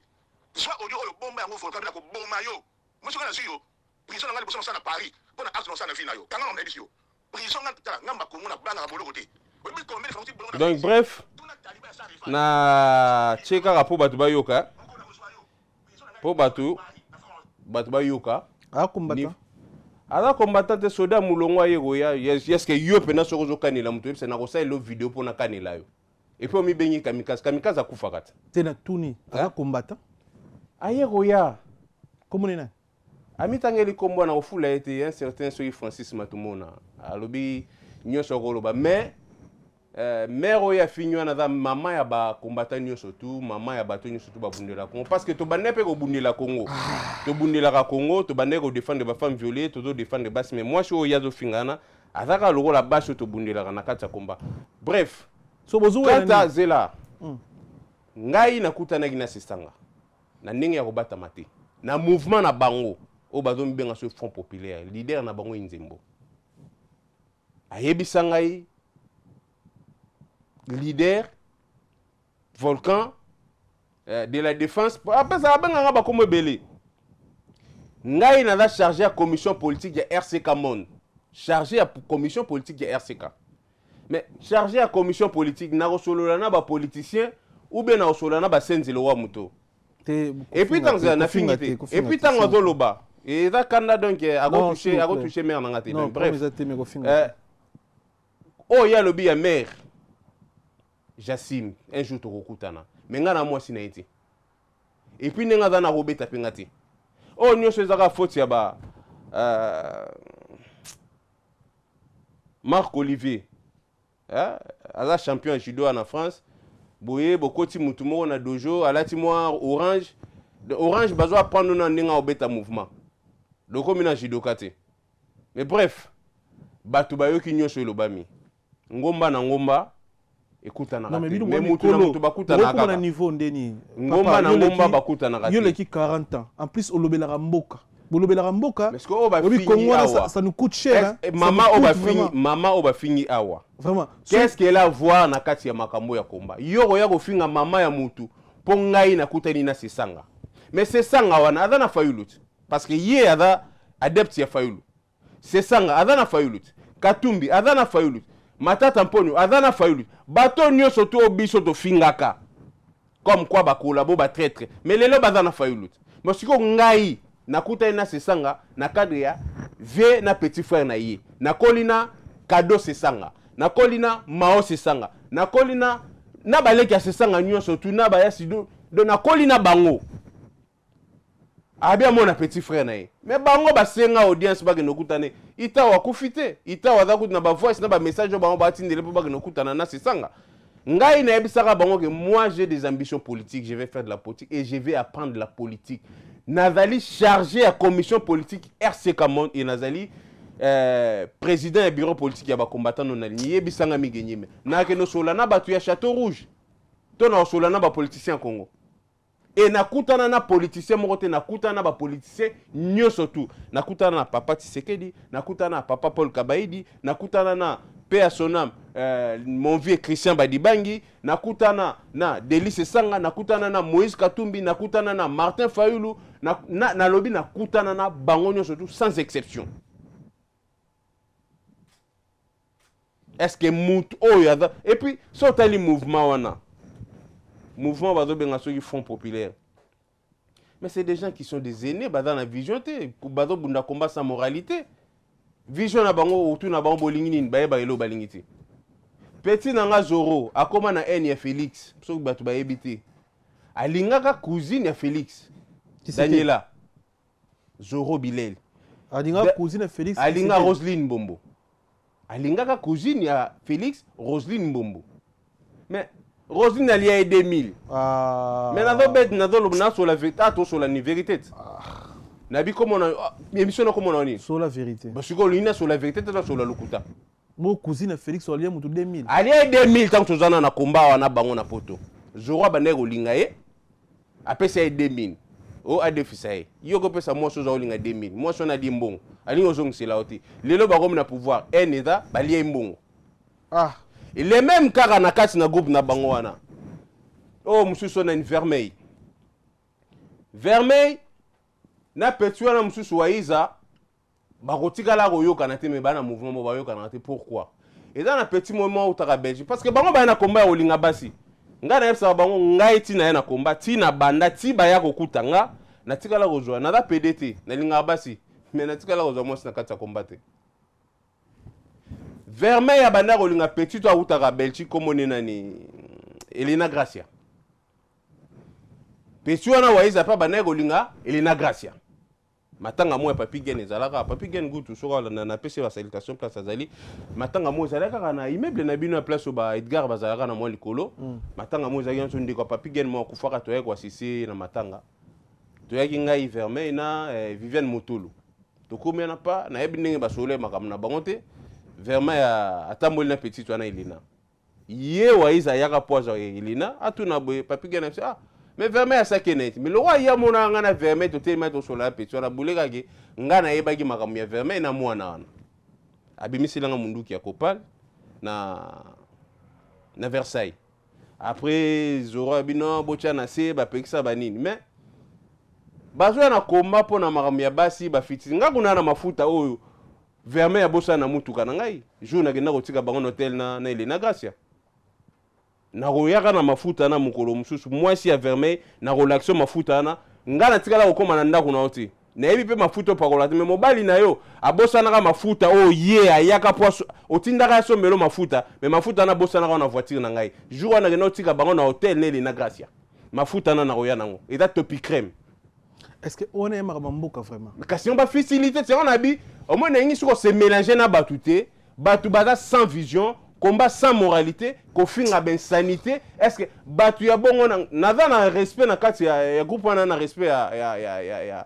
soit audio oyo bomba yango volka bila koboma yo moi soka nazwi yo prison nanga liboso na Paris mpona acte nosala na vie na yo kanga nayebisi yo prison ngamba kongo na bangaka boloko te.
Donc bref, na cheka po batu bayoka. Po batu bayoka.
Ah combattant.
Ala combattant te soda mulongwa yego ya est-ce que yo pena soko zo kanela mutu epse na kosa ilo vidéo pona kanela yo. Et puis mi bengi kamikaze akufa kata.
Tena tuni ala combattant.
Ayego ya.
Comment nena?
Amitangeli kombo na ofula ete un certain Soyi Francis Matumona. Alobi nyonso koloba mais mère oya finyo na da mama ya ba combattant nyonso tu mama ya bato nyonso tu ba bundela Congo parce que to bande pe ko bundela Congo to bundela ka Congo to bande ko défendre ba femme violée to défendre basse mais moi je oya zo fingana azaka logo la basse to bundela na kati ya combat bref
so bozo
kata zela ngai nakutana gina sesanga na ndenge ya kobata mate na mouvement na bango o bazo mbenga so front populaire leader na bango Nzembo ayebisa ngai leader volcan de la défense après ça banga ba comme belé ngai na da chargé à commission politique de RCK Monde chargé à commission politique de RCK mais chargé à commission politique na solola na ba politicien ou bien na solola na ba senzelo wa muto et puis tant na fingité et puis tant azoloba et ça kanda donc a touché mère na ngati bref oh ya lobi ya mère Jassim un jour to kokutana mais nga na moi sinaiti et puis nenga za na robeta pengati oh nyonso ezaka faute ya ba Marc Olivier ala champion judo en France boye bokoti mutu moko na dojo alati moi orange bazo apprendre na ndinga obeta mouvement doko mina judoka te mais bref batu bayoki nyonso elobami ngomba na ngomba ekutana
non,
mais mutu na mutu bakutana
kaka na niveau ndeni
ngomba na ngomba bakutana kaka
yo leki 40 ans en plus olobelaka mboka bolobelaka mboka
parce que o ba fini awa
ça nous coûte cher hein?
Maman o ba fini awa
vraiment
qu'est-ce qu'elle a voir na kati ya makambo ya komba yo ya kofinga mama ya mutu po ngai na kutani na sesanga mais sesanga wana adana fayulut parce que ye ada adepte ya fayulu sesanga adana fayulut Katumbi adana fayulut Matata Mponyo adana fayulut bato nyonso to biso to fingaka comme quoi bakola bo ba traître mais lelo badana fayulut parce que ngai nakuta na sesanga na cadre ya vie na petit frère na ye na kolina cadeau sesanga na kolina mao sesanga na kolina na baleki ya sesanga nyonso tu na ba ya sido do na kolina bango abia mona petit frère na ye mais bango basenga audience ba kenokutane itawa kufite itawa za kutuna ba voice na ba message bango ba tindele po ba kenokutana na sesanga ngai na ebisaka bango que moi j'ai des ambitions politiques, je vais faire de la politique et je vais apprendre de la politique. Nazali chargé à commission politique RCK Monde et Nazali président du bureau politique ya ba combattant non aligné ebisanga migenyeme. Na ke no solana batu ya Château Rouge. To na solana ba politicien Congo. Et nakutana na politicien moko te nakutana ba politicien nyoso tu. Nakutana na Papa Tshisekedi, nakutana na Papa Paul Kabaidi, nakutana na Père Sonam, mon vieux Christian Badibangi, nakutana na Delice Sanga, nakutana na Moïse Katumbi, nakutana na Martin Fayulu, na lobby nakutana na bango surtout sans exception. Est-ce que mout yada et puis sotali mouvement wana. Mouvement bazo benga soki Front populaire. Mais c'est des gens qui sont des aînés dans la vision te, bazo bunda combat sans moralité. Vision na bango autour na bango bolingi ni baye ba elo balingiti. Petit nanga Zoro akoma na haine ya Félix, soki batu ba yebite. Alingaka cousine ya Félix. Daniela. Zoro Bilel.
Alingaka cousine ya Félix.
Alinga Roselyne Mbombo. Alingaka cousine ya Félix, Roselyne Mbombo. Mais Rosine ali a 2000. Mais nazo bet nazo lobna sur la vérité, to sur la vérité. Nabi comment on émission comment on est
sur la vérité.
Parce que l'ina sur la vérité sur la lokuta.
Mon cousine Félix Olia mutu 2000.
Ali a 2000 tant que tozana na combat wana bango na poto. Zoro banero lingaye. Apesa 2000. O adefisaye. Yoko pesa moi so za linga 2000. Moi so na dimbongo. Ali ozong sila oti. Lelo ba na pouvoir. Eneza bali mbongo.
Ah.
Il est même car na kati na groupe na bango wana. Oh mususu na vermeil. Vermeil na petua na mususu waiza bakotika la koyoka na te me bana mouvement mo bayoka na te pourquoi? Et dans un petit moment où tu as Belgique parce que bango ba na combat o linga basi. Nga na yebisa bango ngai ti na combat ti na banda ti ba ya kokuta nga na tika la kozwa na da PDT na linga basi mais na tika la kozwa mo na kati ya combattre. Vermeil ya banda ko linga petit to utaka Belgique comme on nani Elena Gracia. Petit wana waiza pa banda ko linga Elena Gracia. Matanga mo papi gen ezalaka papi gen gutu soka na pese ba salutation place azali matanga mo ezalaka na immeuble na bino place ba Edgar bazalaka na mo likolo matanga mo ezalaki nso ndeko papi gen mo kufaka to yako asisi na matanga to yaki ngai Vermeil na Viviane Motolo to komia na pa na yebi ndenge basole makam na bango te Vermeil atamboli na petit wana Elena ye waiza yaka poza Elena atuna boye papi gen ah mais Vermeil a ça qui est net. Mais le roi y a mon angana Vermeil to tellement to sur la pétio la boulega ki ngana yeba ki makamu ya Vermeil na mwana wana. Abimisi langa munduki ya Kopal na Versailles. Après Zoro abino bocha na se ba pekisa banini mais bazo na komba pona makamu ya basi ba fiti ngakuna na mafuta oyo Vermeil ya bosa na mutuka na ngai. Jour na genda kotika bango hotel na Elena Gracia. Na royaka na mafuta na mukolo mususu mwasi ya Vermeil na relaxation mafuta na ngana tikala kokoma na ndako na oti na yebi pe mafuta pakola te me mobali na yo abosa na mafuta o ye ayaka poso otindaka so melo mafuta me mafuta na bosa na voiture na ngai jour wana gena otika bango na hotel ne na Gracia mafuta na roya nango eta topi crème.
Est-ce que on est mboka vraiment
kasi on ba facilité c'est on abi au moins ngi suko se mélanger na batute batu bada sans vision combat sans moralité, kofinga ben sanité. Est-ce que batu ya bongo na na respect na kati ya groupe na respect ya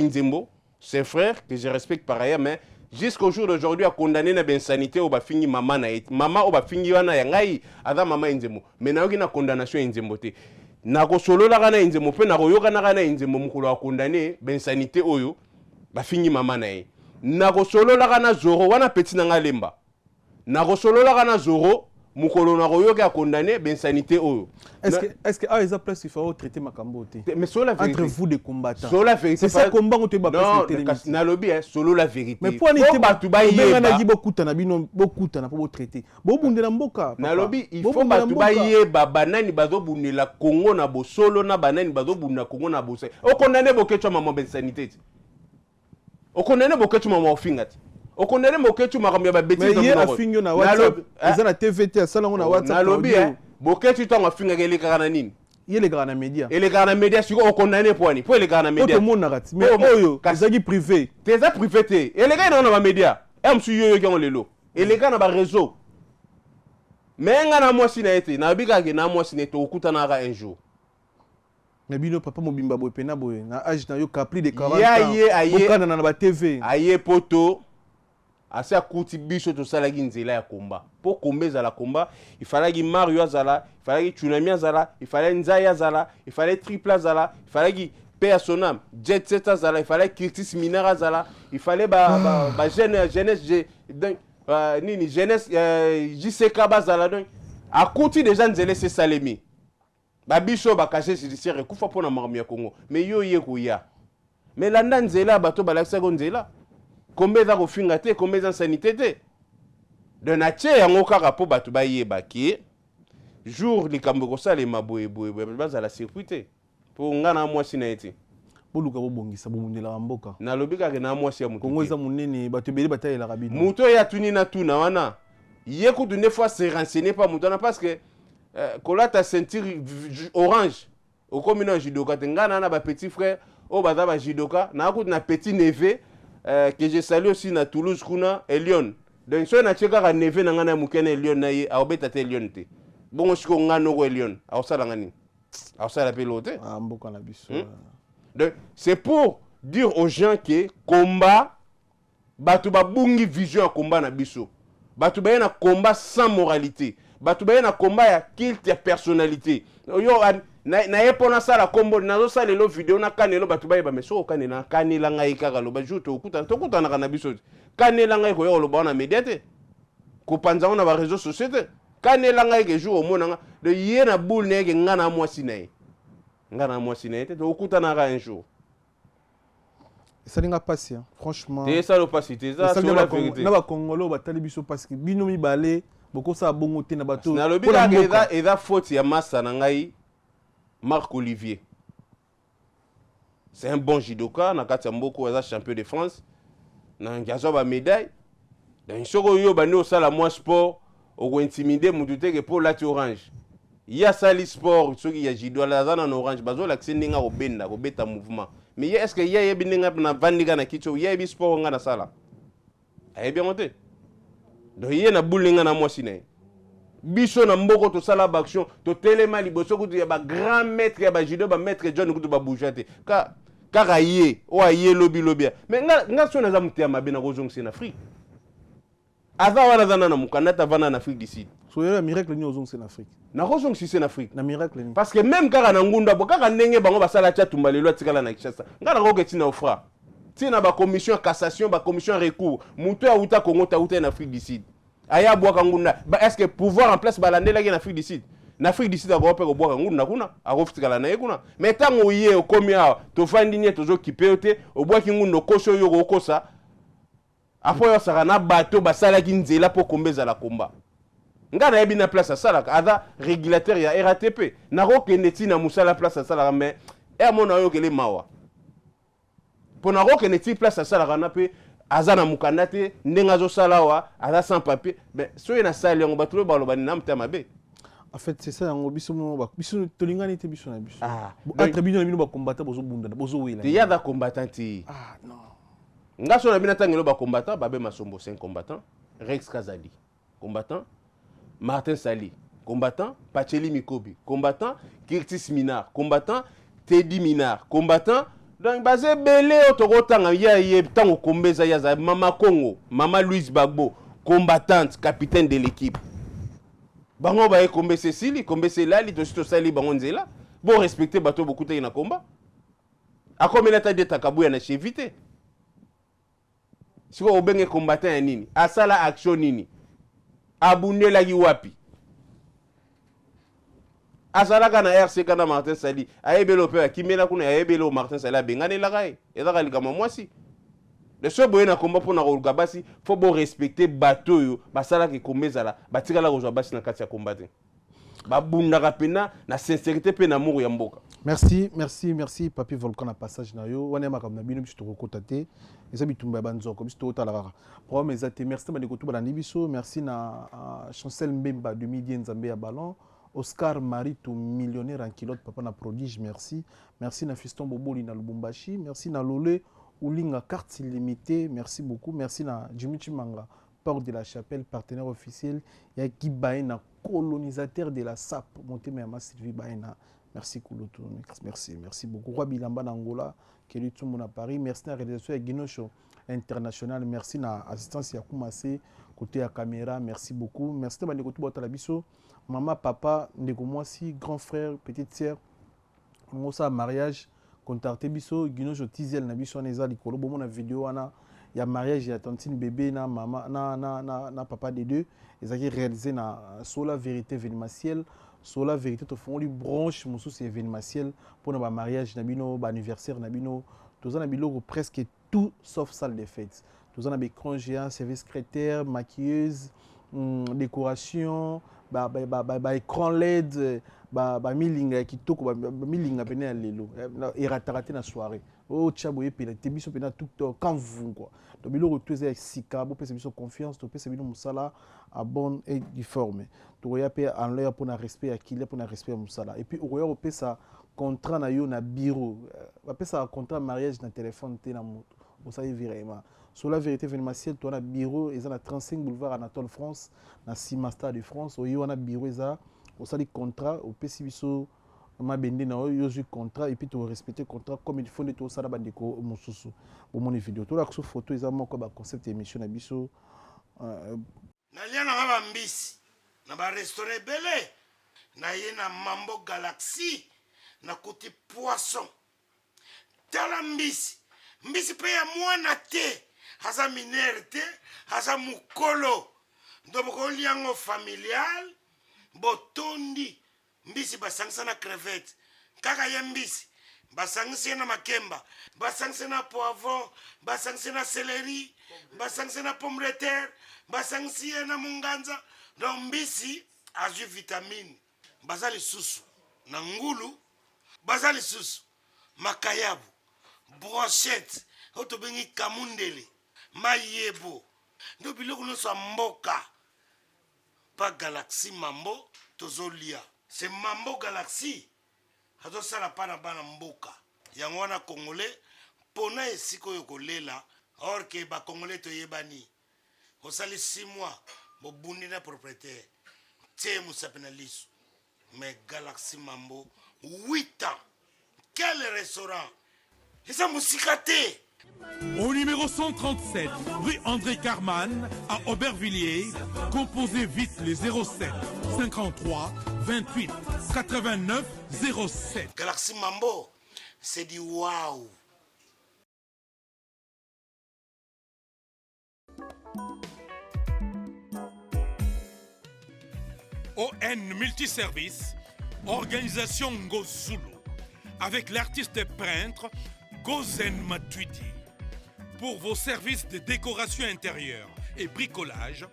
Nzembo, ses frères que je respecte par ailleurs mais jusqu'au jour d'aujourd'hui a condamné na ben sanité au ba fingi mama na et mama au ba fingi wana ya ngai ada mama Nzembo mais na yoki na condamnation Nzembo te na ko solo la kana Nzembo pe na ko yoka na kana Nzembo mukolo a condamné ben sanité oyo ba fingi mama na e na ko solo la kana Zoro wana petit na ngalemba na kosolola kana Zoro mukolo na koyoka condamné ben sanité oyo
est-ce que ah ils place il faut traiter makambo te
mais sur la vérité
entre vous des combattants
sur la vérité
c'est ça combat on te ba
place na lobby solo la vérité
mais pour ni te
batu ba yeba
na gi bokuta na bino bokuta na po traiter bo bundela mboka
na lobby il faut batu ba yeba banani bazo bundela Congo na bosolo na banani bazo bundela Congo na bosé o condamné bokecho maman ben sanité o condamné bokecho maman ofingati o condamné mokechu makamya ba bêtise
mais a fingo na WhatsApp eza na TVT sala ngona WhatsApp
na lobby bokechu to mafinga kele kana nini
yele kana média
ele kana média siko o condamné poani po ele kana média
to mona rat mais oyo ezaki privé
teza privé te ele kana na ba média msu yoyo ki lelo ele kana ba réseau mais ngana mwasi na ete na bika ke na mwasi ne to okutana ka un jour
mais bino papa mobimba boy pena boy na âge na yo kapli de 40 ans
aye
okana na ba TV
aye poto assez akuti biso to salaki nzela ya komba po kombeza la komba il fallait Mario azala il fallait Tsunami azala il fallait Nzai azala il fallait Triple azala il fallait Père Sonam Jet Set azala il fallait Curtis Minera azala il fallait ba jeunesse donc nini jeunesse JCK bazala donc akuti déjà nzela c'est salemi ba biso ba cacher judiciaire kufa pona marmi ya Congo mais yo ye kuya mais landa nzela bato balakisa ko nzela combien za kofinga te combien za sanité te de na tie yango kaka po batu ba yeba ki jour likambo ko sala maboye boye bazala circuit te po ngana mwasi na ete
boluka bobongisa bomundela mboka
na lobika ke na mwasi ya mutu
Kongo eza munene batu bele batayela kabino
muto ya tuni na tuna wana ye kutu ne fois se renseigner pas mutana parce que kolata ceinture orange au communal judoka ngana na ba petit frère o baza ba judoka na kutu na petit neveu que je salue aussi na Toulouse kuna Elion donc so na cheka ka neve na ngana mukene Elion na ye a obeta te Elion te Bon siko ngano ko Elion. Aosala ngani. Aosala pelote.
Ah mboka na biso.
Donc c'est pour dire aux gens que combat batu babungi vision ya combat na biso. Batu ba na combat sans moralité. Batu ba na combat ya culte ya personnalité. Yo na epona sala kombo nazo sala lo vidéo na kanelo batu ba ba meso kanela kanela ngai kaka lo ba juto okuta na biso. Kanela ngai ko yo lo ba na mediate. Ko panza na ba réseaux sociaux. Kanela ngai ke jour omona de yena boule nege ngana mwasi nae. Ngana mwasi nae te okuta na un jour.
Ça n'est pas passé, franchement.
C'est ça le passé, c'est ça la vérité.
Na ba Congolo ba tali biso parce que bino mi balé boko sa bongo te na bato.
Na lobi la eza faute ya massa na ngai Marc Olivier. C'est un bon judoka na kati ya mboko eza champion de France. Na ngazo ba médaille. Dans soko yo bani osala moi sport oko intimider mutu te ke pour lati orange. Ya sali sport soki ya judo la zana na orange bazo la kseninga obenda ko beta mouvement. Mais est-ce que y a yebi ninga na vandiga na kicho y a yebi sport nga na sala aye bien monté donc y na bulinga na mwasi na biso na mboko to sala ba action to telema liboso kutu ya ba grand maître ya ba judo ba maître John kutu ba boujate ka karaye o aye lobi mais nga so na za mutia mabe na kozongisa na Afrique ava wana zana na mukanda vana na Afrique du Sud
so yela miracle ni ozongisa na Afrique
na kozongisa na Afrique
na miracle ni
parce que même kaka na ngunda bo kaka ndenge bango basala cha tumbalelo atikala na Kinshasa ngana ko ketina ofra tina ba commission cassation ba commission recours muto ya uta Congo ta uta na Afrique du Sud aya bwaka ngunda ba est-ce que pouvoir en place balandela na Afrique du Sud na Afrique du Sud ako pe ko bwaka ngunda kuna akofitikala na yekuna mais tango ye okomi awa to fandi nye tozo kipeote obwaki ngunda koso yo kokosa apo yo saka na bato basala ki nzela po kombeza la combat ngana yebi na place asalaka ada régulateur ya RATP na kokende ti na musala place asalaka mais mona yo kele mawa po na kokende ti place asalaka na pe aza na mukanda te ndenga zo salawa aza sans papier mais soye na sali yango batulo baloba ni na mtama be
en fait c'est ça yango biso tolingani te biso na biso
entre
bino na bino ba combattant bozo bunda bozo wela
te ya da combattant ti
non
ngaso na bina tangelo ba combattant babe masombo 5 combattant Rex Kazali combattant Martin Sali, combattant, Pacheli Mikobi, combattant, Kirtis Minard, combattant, Teddy Minard, combattant, donc basé belé otokotanga ya tango kombeza ya Mama Congo, Mama Louise Bagbo, combattante, capitaine de l'équipe. Bango ba kombe Cécile, kombe Lali, to sali bango nzela. Bon respecter bato beaucoup te na combat. Akomela ta de takabuya na chevité. Siko obenge combattant ya nini? Asala action nini? Abundela ki wapi asalaka na RC kana Martin Sali ayebelo pe kimela kuna ayebelo Martin Sali abengane la kai ezaka likama mwasi de so boye na komba pona ko basi faut bon respecter bato yo basala ki komezala batikala ko zwa basi na kati ya combattre babundaka pena na sincérité pe na amour ya mboka.
Merci Papi Volcan na passage na yo wana makam na bino biso tokota te eza bitumba banzoko biso totala kaka problème ezate merci ba ko tuba na biso merci na Chancel Mbemba de Midi Nzambe ya ballon Oscar Marito millionnaire en kilote papa na prodige merci na Fiston Boboli na Lubumbashi merci na Lolé Ulinga carte illimitée merci beaucoup merci na Jimmy Chimanga Port de la Chapelle partenaire officiel ya Guy Baena colonisateur de la SAP Montema ya Sylvie Baena. Merci Kouloutou, merci beaucoup. Roi Bilamba Angola, Kelly Tumou na Paris, merci à la réalisation de Guinocho International, merci à l'assistance de Koumassé, côté à caméra, merci beaucoup. Merci à Ndeko Talabiso, maman, papa, Ndeko Moisi, grand frère, petite sœur, Mosa mariage, contacté Biso, Guinocho Tizel, Nabiso Neza, Likolo, bon, la vidéo, il y a mariage, il y a tantine bébé, na maman, na papa des deux, ils ont réalisé na Sola Vérité événementielle. Sur la vérité, tu fais une branche, c'est événementiel pour notre mariage, notre anniversaire, tout ça, presque tout sauf salle de fête. Tout ça, écran géant, service secrétaire, maquilleuse, décoration, écran LED, milinga qui toque, milinga peine à l'élo, et raté la soirée. Oh, tchaboye, puis t'es mis sur tout quand vous quoi. Donc, il retourne avec Sika, vous pouvez avoir confiance, vous pouvez avoir musala à bonne et difforme. Donc, il y a en l'air pour un respect à qui il pour un respect à musala. Et puis, il y a ça contrat na yo na bureau, il y a ça contrat mariage na téléphone té na moto. Vous savez vraiment. Sur la vérité événementielle, tu as un bureau, ils ont 35 boulevard Anatole France, na Simasta de France, il y a un bureau, ils ont osali contrat opesi biso mabende na oyo yozwi contrat et puis to respecter contrat comme il faut nde osala bandeko mosusu bomoni video tolaka so photo eza moko ba concept émission na biso
nalia nanga bambisi na barestaurant ebele naye na Mambo Galaxy nakuti poisson tala mbisi mpe ya mwana te aza minere te aza mukolo ndo bokoliango familial botondi mbisi basangisa na crevette kaka ye mbisi basangisi na makemba basangisi na poivron basangisi na céleri basangisi na pomme de terre basangisi na munganza donc mbisi azwi vitamine baza lisusu na ngulu baza lisusu makayabu brochette oyo tobengi kamundele mayebo ndo biloko nyonso ya mboka pa Galaxy Mambo tozolia c'est Mambo Galaxy azosala pa na bana mboka yango wana congolais mpona esika oyo kolela or ke bacongolais toyebani osali 6 mois bobundi na propriétaire tie mosape na liso mais Galaxy Mambo 8 ans quel restaurant eza mosika te.
Au numéro 137, rue André Carman, à Aubervilliers, composez vite les 07 53 28 89 07.
Galaxy Mambo, c'est du waouh.
ON Multiservice, organisation Ngozulu, avec l'artiste peintre Gozen Matuidi. Pour vos services de décoration intérieure et bricolage,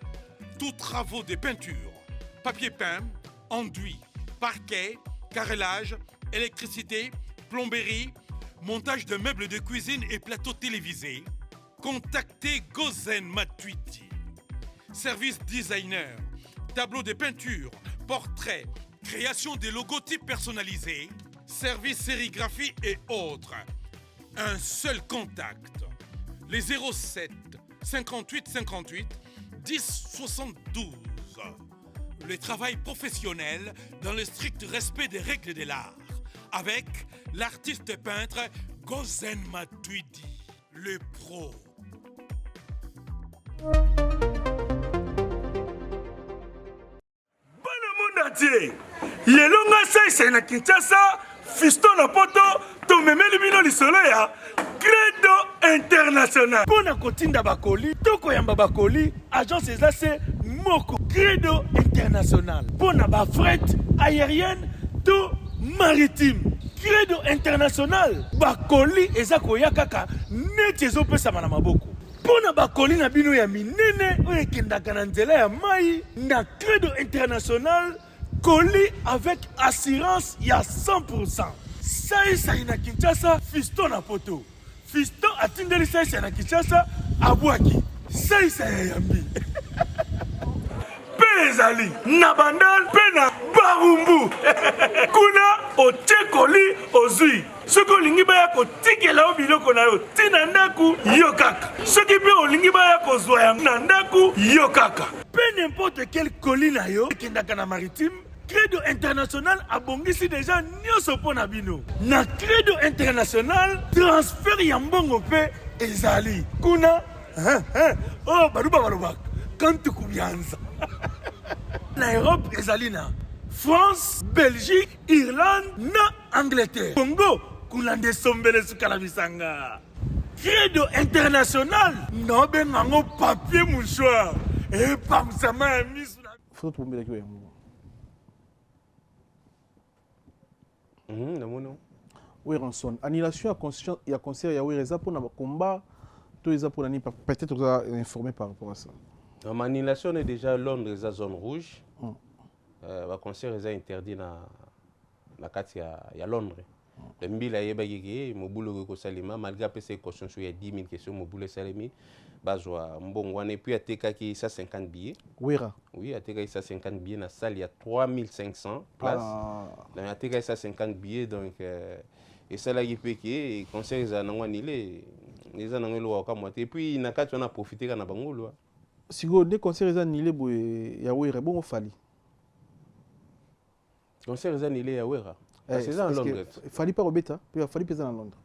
tous travaux de peinture, papier peint, enduit, parquet, carrelage, électricité, plomberie, montage de meubles de cuisine et plateaux télévisés, contactez Gozen Matuidi. Service designer, tableau de peinture, portrait, création de logotypes personnalisés, service sérigraphie et autres. Un seul contact. Les 07 58 58 10 72. Le travail professionnel dans le strict respect des règles de l'art. Avec l'artiste peintre Gozen Matuidi, le pro.
Bana monde entier, yelonga sai na Kinshasa, Fiston na poto, to memeli bino lisolo ya Credo International. Pona kotinda bakoli, toko yamba bakoli, agence ezase moko Credo International. Pona ba fret aérienne to maritime. Credo International, bakoli ezako ya kaka neti ezopesa na maboko. Pona bakoli na bino ya minene oyo ekendaka na nzela ya mai na Credo International, colis avec assurance ya 100%. Sai na Kinshasa, Fiston na poto. Fiston atindeli sai na Kinshasa, abwaki. Sai ya yambi. Pezali, na bandal, pena barumbu. Kuna otekoli ozui. Soki olingi baya kotikela o biloko na yo tina ndaku yo kaka. Soki pe olingi baya kozwa yango na ndaku yo kaka. Pe n'importe quel colis na yo ekendaka na maritime, Credo International abongisi déjà nyonso mpo na bino. Na Credo International, transfert ya mbongo pe ezali. Kuna oh baruba balobaka kantu kubianza. Na Europe ezali na France, Belgique, Irlande, na Angleterre. Congo kuna nde sombele suka na bisanga. Credo International no bengango papier mouchoir et pamsama ya misu na
photo tobombela ki yango. Oui, Ranson. Annulation à concert, il y a eu pour le combat, tout les pour peut-être vous a informé par rapport à ça.
Annulation est déjà Londres, la zone rouge. Le concert est interdit na kati ya Londres. Le mbila yeba yegi mobulo ko salima malgré ces cautions sur 10 000 questions mobulo salimi bazwa mbongwane puis ateka ki 150 billets. Oui, ateka 150 billets na salle il y a 3500 places. Donc ateka 150 billets donc et ça là qui peut que concert za nangwanile les anangelo wa kamwa et puis na kati on a profité kana bangolo.
Si go des concerts za nile boye ya wera bon fali.
concert eza nile ya wera c'est en Londres.
Fallait pas robeta, puis fallait pas en Londres.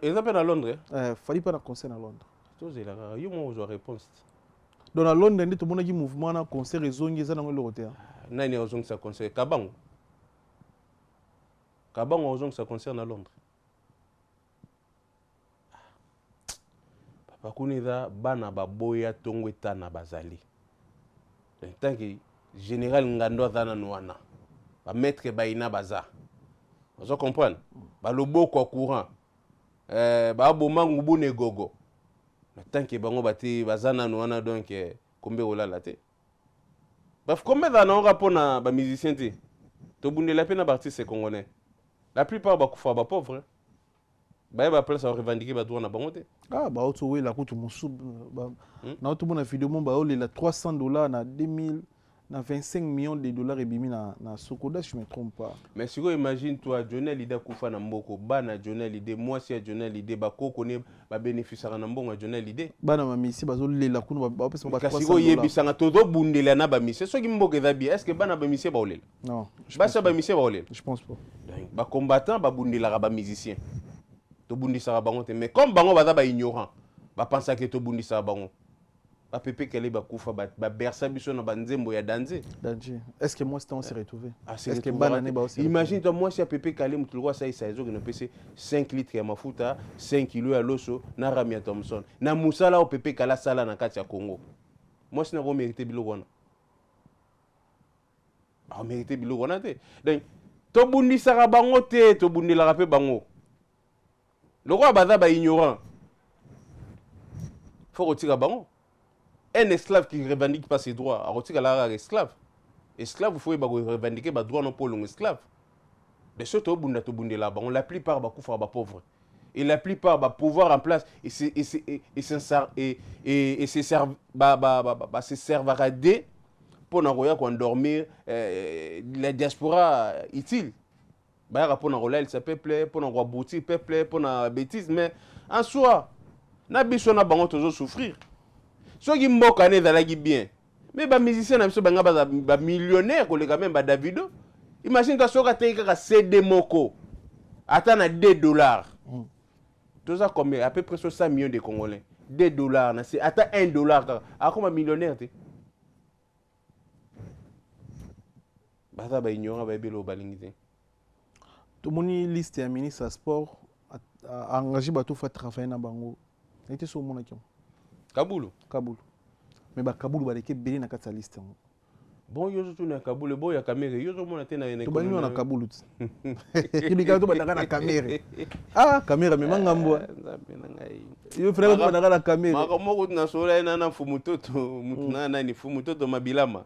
Ils appellent à Londres.
Fallait pas un concert à Londres.
Tous là, yo moi je réponse.
Dans Londres, ndé to monaki mouvement na concert ezongi eza na ngolo hotel.
Nani ozong sa concert Kabango. Kabango ozong sa concert na Londres. Papa kuniza bana baboya tongo etana bazali. Tant que général ngando azana noana. Ba maître baina baza. Vous comprenez? Ba loboko courant. Ba bomangu bune gogo. Tant que bango bati bazana noana donc kombe olala te. Bref, combien d'années on rapport na ba musicien ti? To bunde la peine artiste congolais. La plupart ba kufa ba pauvre. Ba ba place à revendiquer ba droit na bango te.
Ah ba auto we la kutu musu ba na auto bona vidéo mon ba ole la $300 na 2000 na 25 millions de dollars et bimi na Sokoda, je me trompe pas.
Mais si vous imagine toi Jonel Ida kufa na mboko bana Jonel Ide moi si Jonel Ide ba koko ne ba bénéficiaire na mbongo Jonel Ide
bana mamisi bazolela kuna ba pesa ba $300.
Kasi go yebisanga todo bundela na ba misi so ki mboke za bi est-ce que bana ba misi ba olela?
Non.
Basa ba misi ba olela?
Je pense pas.
Ba combattant ba bundela ba musicien. To bundisa bango te mais comme bango baza ba ignorant ba penser que to bundisa bango. Ba pepe kele ba kufa ba bersa biso na banzembo ya danze.
Danger. Est-ce que moi on s'est retrouvé?
Est-ce que banane ba aussi? Imagine toi moi si a pepe kele mutu lwa ça ça ezo na pese 5 litres ya mafuta, 5 kg ya loso na Ramia Thompson. Na musala o pepe kala sala na kati ya Congo. Moi si na ko mériter biloko wana. Ah mériter biloko wana te. Donc to bundisa ka bango te, to bundela ka pe bango. Le roi baza ba ignorant. Faut retirer bango. Un esclave qui revendique pas ses droits, a retiré la esclave. Esclave, il faut revendiquer ses droits non pour l'esclave. De ce to bunda to bundé là, la plupart ba koufa ba pauvre. Et la plupart ba pouvoir en place et se servarader pour na roya ko endormir la diaspora utile. Ba ya pour na rola il s'appelle pour na roi bouti peuple pour na bêtise mais en soi na biso na bango toujours souffrir. Ceux qui mboka ne zalaki bien. Mais ba musicien na biso banga ba millionnaire ko le quand même ba Davido. Imagine toi soka te ka CD moko. Attends na $2. Tout ça combien à peu près 100 millions de Congolais. $2 na c'est attends $1 a comme millionnaire te. Baza ba ignorant ba belo balingité.
Tout moni liste ya ministre sport a engagé bato fa travailler na bango. Était sur mon akio.
Kaboulou.
Mais ba Kaboulou ba leke belé na kati ya liste.
Bon yo zo na Kaboulou bo ya Kamere yo zo mona te na
to bani na Kaboulou. Ili ka to ba na Kamere. Ah Kamere me mangambo. Yo frère to ba na Kamere.
Mako moko na sola na fumutoto mutuna na ni fumutoto mabilama.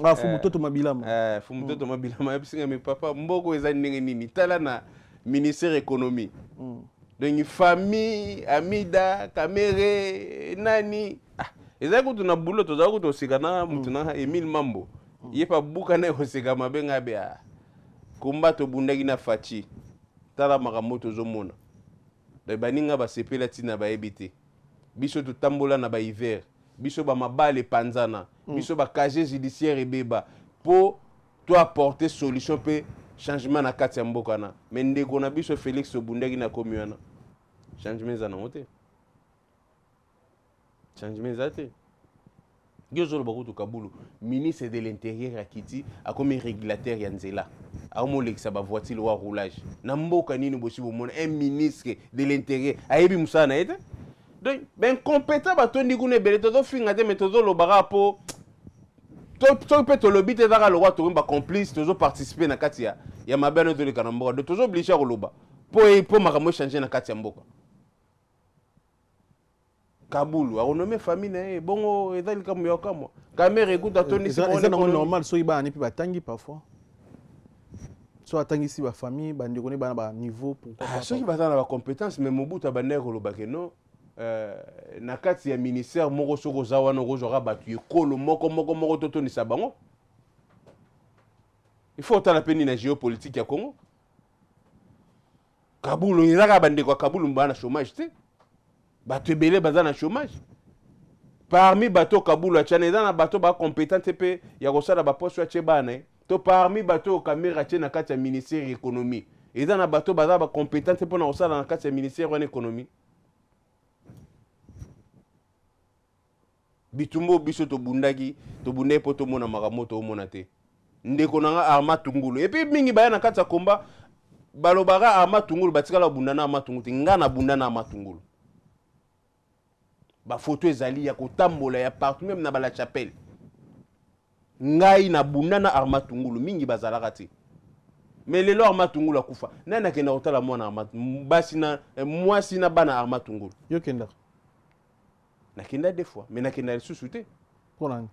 Ah fumutoto mabilama.
Fumutoto mabilama ebisinga me papa mboko eza ndenge nini tala na ministère économie. Donc famille Amida Kamere nani eza kutu na bulo to za kutu sikana mutuna Emile Mambo yepa buka na osika mabenga bia kumba to bundaki na fachi tala makamoto zomona de baninga ba sepela tina ba ebité biso to tambola na ba hiver biso ba mabale panzana biso ba casier judiciaire ebeba pour to apporter solution pe changement na kati ya mboka na mais ndeko na biso Félix Obundaki na komiana changement za na mote changement za te Gyozo Bakutu Kabulu ministre de l'intérieur à Kiti a comme régulateur ya nzela a mo lekisa ba voiture wa roulage na mboka nini bosi bomona un ministre de l'intérieur ayebi musana ete donc ben compétent ba tondi kuna bele to finga te metodo lo barapo to peut to lobby te dara lo wa to ba complice to participer na kati ya mabano de kanamboka de to obligé ko loba po makamo changer na kati ya mboka Kaboulou a renommé famille na bongo ezali comme yo comme Kamere écoute atoni
c'est normal so iba ani pi batangi parfois so atangi si ba famille bandi kone bana ba niveau pourquoi
pas ceux qui bazana ba compétence mais Mobutu bandeko lo bakeno na kati ya ministère moko soko zawa no kozora batu ekolo moko totoni sabango il faut ta la peine na géopolitique ya Congo Kaboulou izaka bandeko Kaboulou mbana chômage te bato ebele baza na chômage parmi bato Kaboulou achana eza na bato ba compétent pe ya kosala ba poste ya chebana to parmi bato caméra tie na kati ya ministère économie eza na bato baza ba compétence mpona kosala na kati ya ministère wana économie bitumbo biso tobundaki po tomona makambo toomona te ndeko nanga Arma Tungulu et puis mingi baya na kati ya komba balobaka Arma Tungulu batikala bundana Arma Tungulu te nga na bundana Arma Tungulu ba photo ezali ya kotambola ya partout même na bala chapelle ngai na bundana Arma Tungulu mingi bazalaka te mais lelo Arma Tungulu akufa nani akenda kotala mwana Arma basi na mwasi na bana Arma Tungulu
yo kenda
nakenda des fois mais nakenda lisusu te
mpona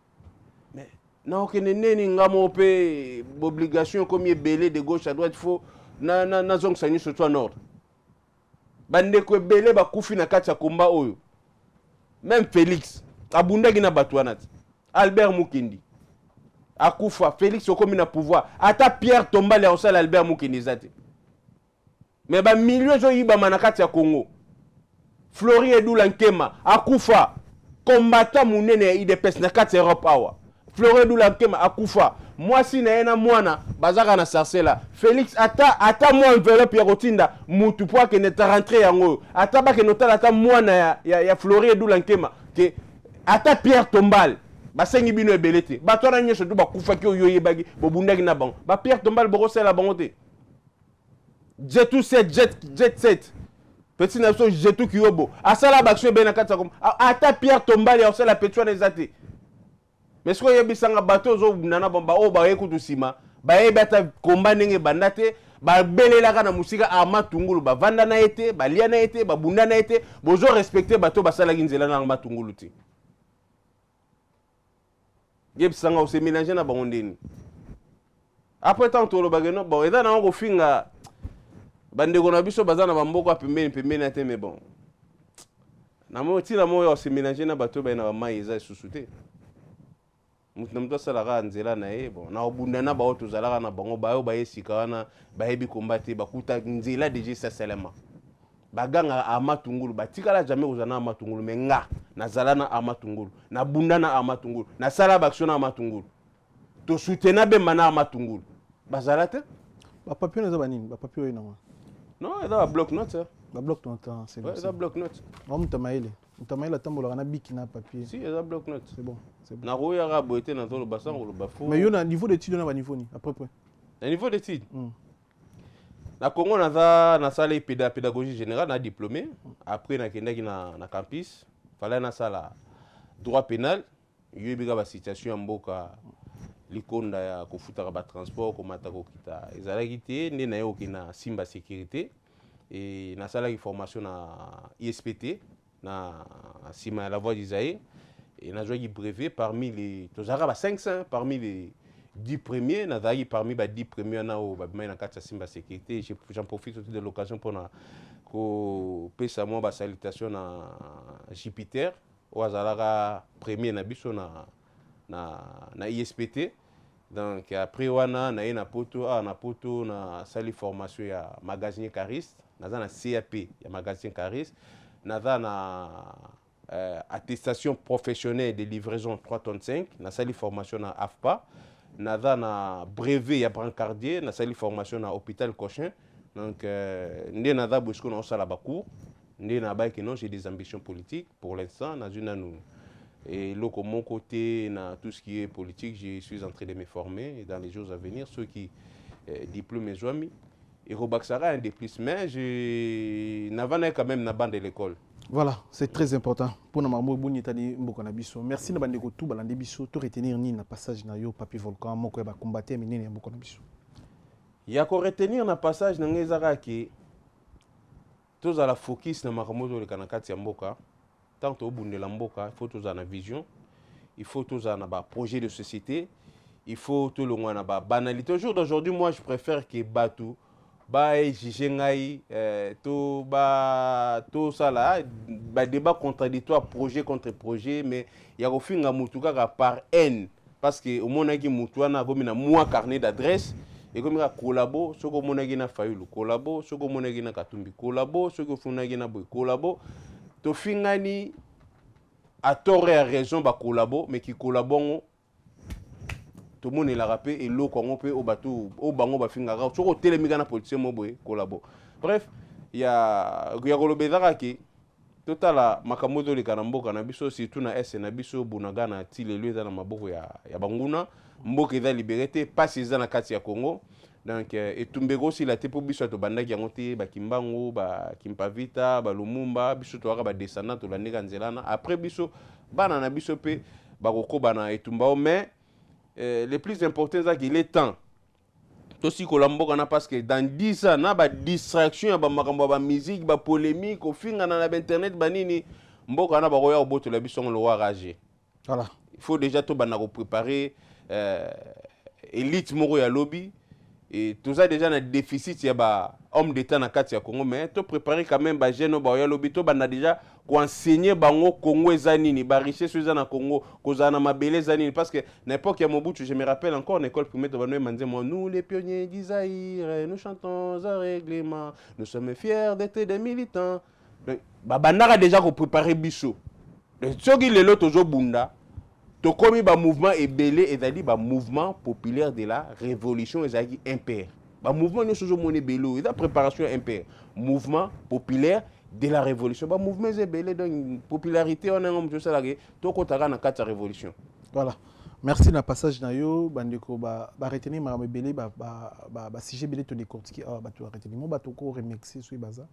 mais naokende neni ngamo mpe obligation comme ebele de gauche à droite faut nazongisa nyonso to nord bandeko ebele bakufi na kati ya komba oyo même Félix abundaki na bato wana te Albert Mukindi akufa Félix okomi na pouvoir ata Pierre Tombale akosala Albert Mukindi eza te mais bamilio ezoyibama na kati ya Congo Flori Edula Nkema akufa combattant munene ya IDPS na kati ya Europe awa Flori Edula Nkema akufa mwasi na ye na mwana bazaka na sarcela Félix ata mwa enveloppe ya kotinda mutu po akende ta rentre yango ata bakende otala ata mwana ya Flori Edula Nkema ke ata Pierre Tombal basengi bino ebele te bato wana nyonso to bakufaki oyo oyebaki bobundaki na bango ba Pierre Tombal bokosala bango te jet 7 petit naso jetu kiyobo asala baction ebe na kati ya komba ata Pierre Tombal ya osala petwa na ezate mais siko yebisanga bato ozobundana bomba oyo baye kutu nsima bayebi ata komba ndenge ebanda te babelelaka na musika Arma Tungulu bavanda na ye te balia na ye te babunda na ye te bozorespecte bato basalaki nzela na Arma Tungulu te yebisanga osemélange na bango ndeni après tant tolobaki no bon eza nango kofinga bandeko na biso baza na bamboka ya pembeni te mais bon ntina moyo osemélange na bato baye na bamai eza lisusu te mutu na mutu asalaka nzela na ye bon na obundana bao tozalaka na bango bayo baye sika wana bayebi komba te bakuta nzela deja esasalema baganga Arma Tungulu batikala jamais kozala na Arma Tungulu mais nga nazala na Arma Tungulu nabunda na Arma Tungulu nasala baction na Arma Tungulu tosutena bemba na Arma Tungulu bazala te
bapapie eza banini bapapie oyo nango
non eza babloc note
babloc note c'est bon
eza bloc note
mutamaele atambolaka na biki na papier
si eza bloc note
c'est bon
nakoyaka boye te na toloba sango koloba fo
mais yo na niveau d'étude na baniveau ni à peu près
na niveau d'étude na Congo nasala pédagogie générale na diplômé après nakendaki na campus fallait nasala droit pénal yebika ba situation ya mboka likonda ya kofutaka ba transport komata kokita ezalaki te nde na yoki na simba sécurité et nasalaki formation na ISPT na sima la voie d'Isaïe et nazwaki brevet parmi les tozalaka ba 500 parmi les 10 premiers nazalaki parmi ba 10 premiers na o babimai na kati ya simba sécurité j'en profite aussi de l'occasion pour na kopesa mwa ba salutation na Jupiter o azalaka premier na biso na ISPT donc après wana na ye na poto na sali formation ya magasinier cariste naza na CAP ya magasinier cariste naza na attestation professionnelle de livraison 3 tonnes 5 na sali formation na AFPA naza na brevet ya brancardier na sali formation na hôpital Cochin donc nde naza bosiko na osala bacours nde na bayeke non j'ai des ambitions politiques pour l'instant na zuna nous et là, comme mon côté, dans tout ce qui est politique, je suis en train de me former et dans les jours à venir, ceux qui diplôment mes amis, et Robaxara un de plus, mais je n'avais quand même na bande de l'école.
Voilà, c'est très important. Pour nous, merci de bandeko tout balande biso to retenir ni na passage na yo papi volcan moko ba combattre mais ni mboko na biso.
Ya ko retenir na passage na ngezaka ki tous à la focus na makambo le kanakati ya mboka. Tant au bout de l'amboka, il faut tous en vision, il faut tous en projet de société, il faut tout le monde en banalité. Au jour d'aujourd'hui, moi je préfère que Batou, tout ça là, débat contradictoire, projet contre projet, mais il y a au fin de par haine, parce que au moment où Moutouana a moins carnet d'adresse, et comme il y a collabo, ce que mon agina faillu, collabo, ce que mon agina katumbi, collabo, ce que mon agina boy, collabo. To fingani a tort et a raison ba collabo mais qui collabont tomonelaka mpe eloko yango mpe oyo bato oyo bango bafingaka soki otelemika na politicien mo boye kolabo. Bref ya koloba ezaka ke totala makambo ezoleka na mboka na biso surtout na este na biso bunaga na ti lelo eza na maboko ya banguna mboka eza libéré te pasi eza na kati ya Congo. Donc etumbeko osila te mpo biso tobandaki yango te bakimbango bakimpavita balumumba biso toyaka badescendant tolandeka nzela na après biso bana na biso mpe bakokoba na etumba o. Mais le plus important ezaki il est temps tosikola mboka na parce que dans 10 ans na badistraction ya bamakambo ya bamusike bapolémique ofingana na bainternet banini mboka na bakoya kobotola biso ngo lowa rage.
Voilà.
Il faut déjà tobanda kopréparer élite moko ya lobby. Et tout ça déjà un déficit, il y a homme d'État dans le Congo, mais tu préparer quand même les jeunes au lobby, tu as déjà enseigner bango Congo zanini, ba richesse dans Congo, kozana mabele zanini parce que n'importe quel Mobutu, je me rappelle encore en école primaire, nous les pionniers d'Isaïr, nous chantons un règlement, nous sommes fiers d'être des militants. Bandara déjà préparer biso. Ceux qui le lot toujours bunda. To komi ba mouvement ebelé ezali ba mouvement populaire de la révolution ezali impair. Ba mouvement ne sozo moné belo, eza préparation impair. Mouvement populaire de la révolution. Ba mouvement ebelé donc popularité on a ngom ça la to kotaka na kati révolution.
Voilà. Merci na passage na yo bandeko ba retenir ma ebelé ba sujet belé to décortiquer ba to retenir mo ba to ko remercier so baza.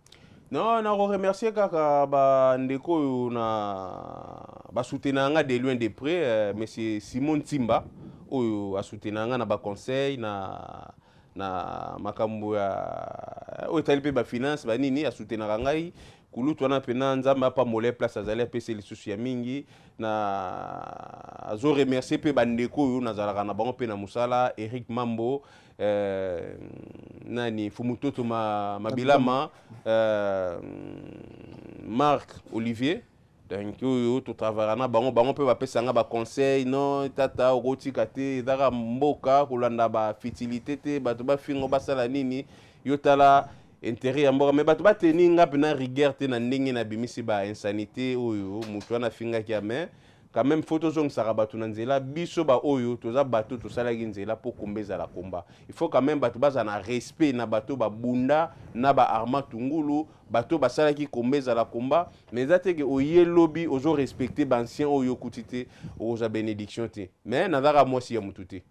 Non, on remercie kaka ba ndeko na soutenir nga de loin de près monsieur Simon Timba oyo a soutenir nga na ba conseil na makambo ya oyo tali pe ba finance ba nini a soutenir ngai kulutu wana pena nzamba pa mole place azali pese lisusu ya mingi na azo remercier pe ba ndeko oyo nazalaka na bango pe na musala Eric Mambo nani Fumutoto Mabilama Marc Olivier donc yo to travailler na bango pe ba pesa nga ba conseil non tata okotika te ezaka mboka kolanda ba fertilité te bato ba fingo basala nini yo tala intérêt ya mboka mais bato ba tenir nga pena rigueur te na ndenge na bimisi ba insanité oyo mutu wana finga ki mais quand même photo zong sara bato na nzela biso ba oyo toza bato to sala ki nzela pour kombeza la combat. Il faut quand même bato baza na respect na bato ba bunda na ba arma tungulu bato ba sala ki kombeza la combat mais zate ke oye lobby ozo respecter ba ancien oyo kutite oza bénédiction te mais nazaka mwasi ya mututé.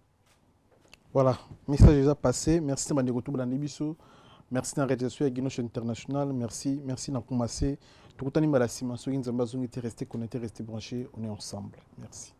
Voilà, message déjà passé. Merci bandeko to blandi biso. Merci na rédaction ya Guinoche International. Merci na commencé. Tout le temps, il m'a resté resté connecté, resté branché. On est ensemble. Merci.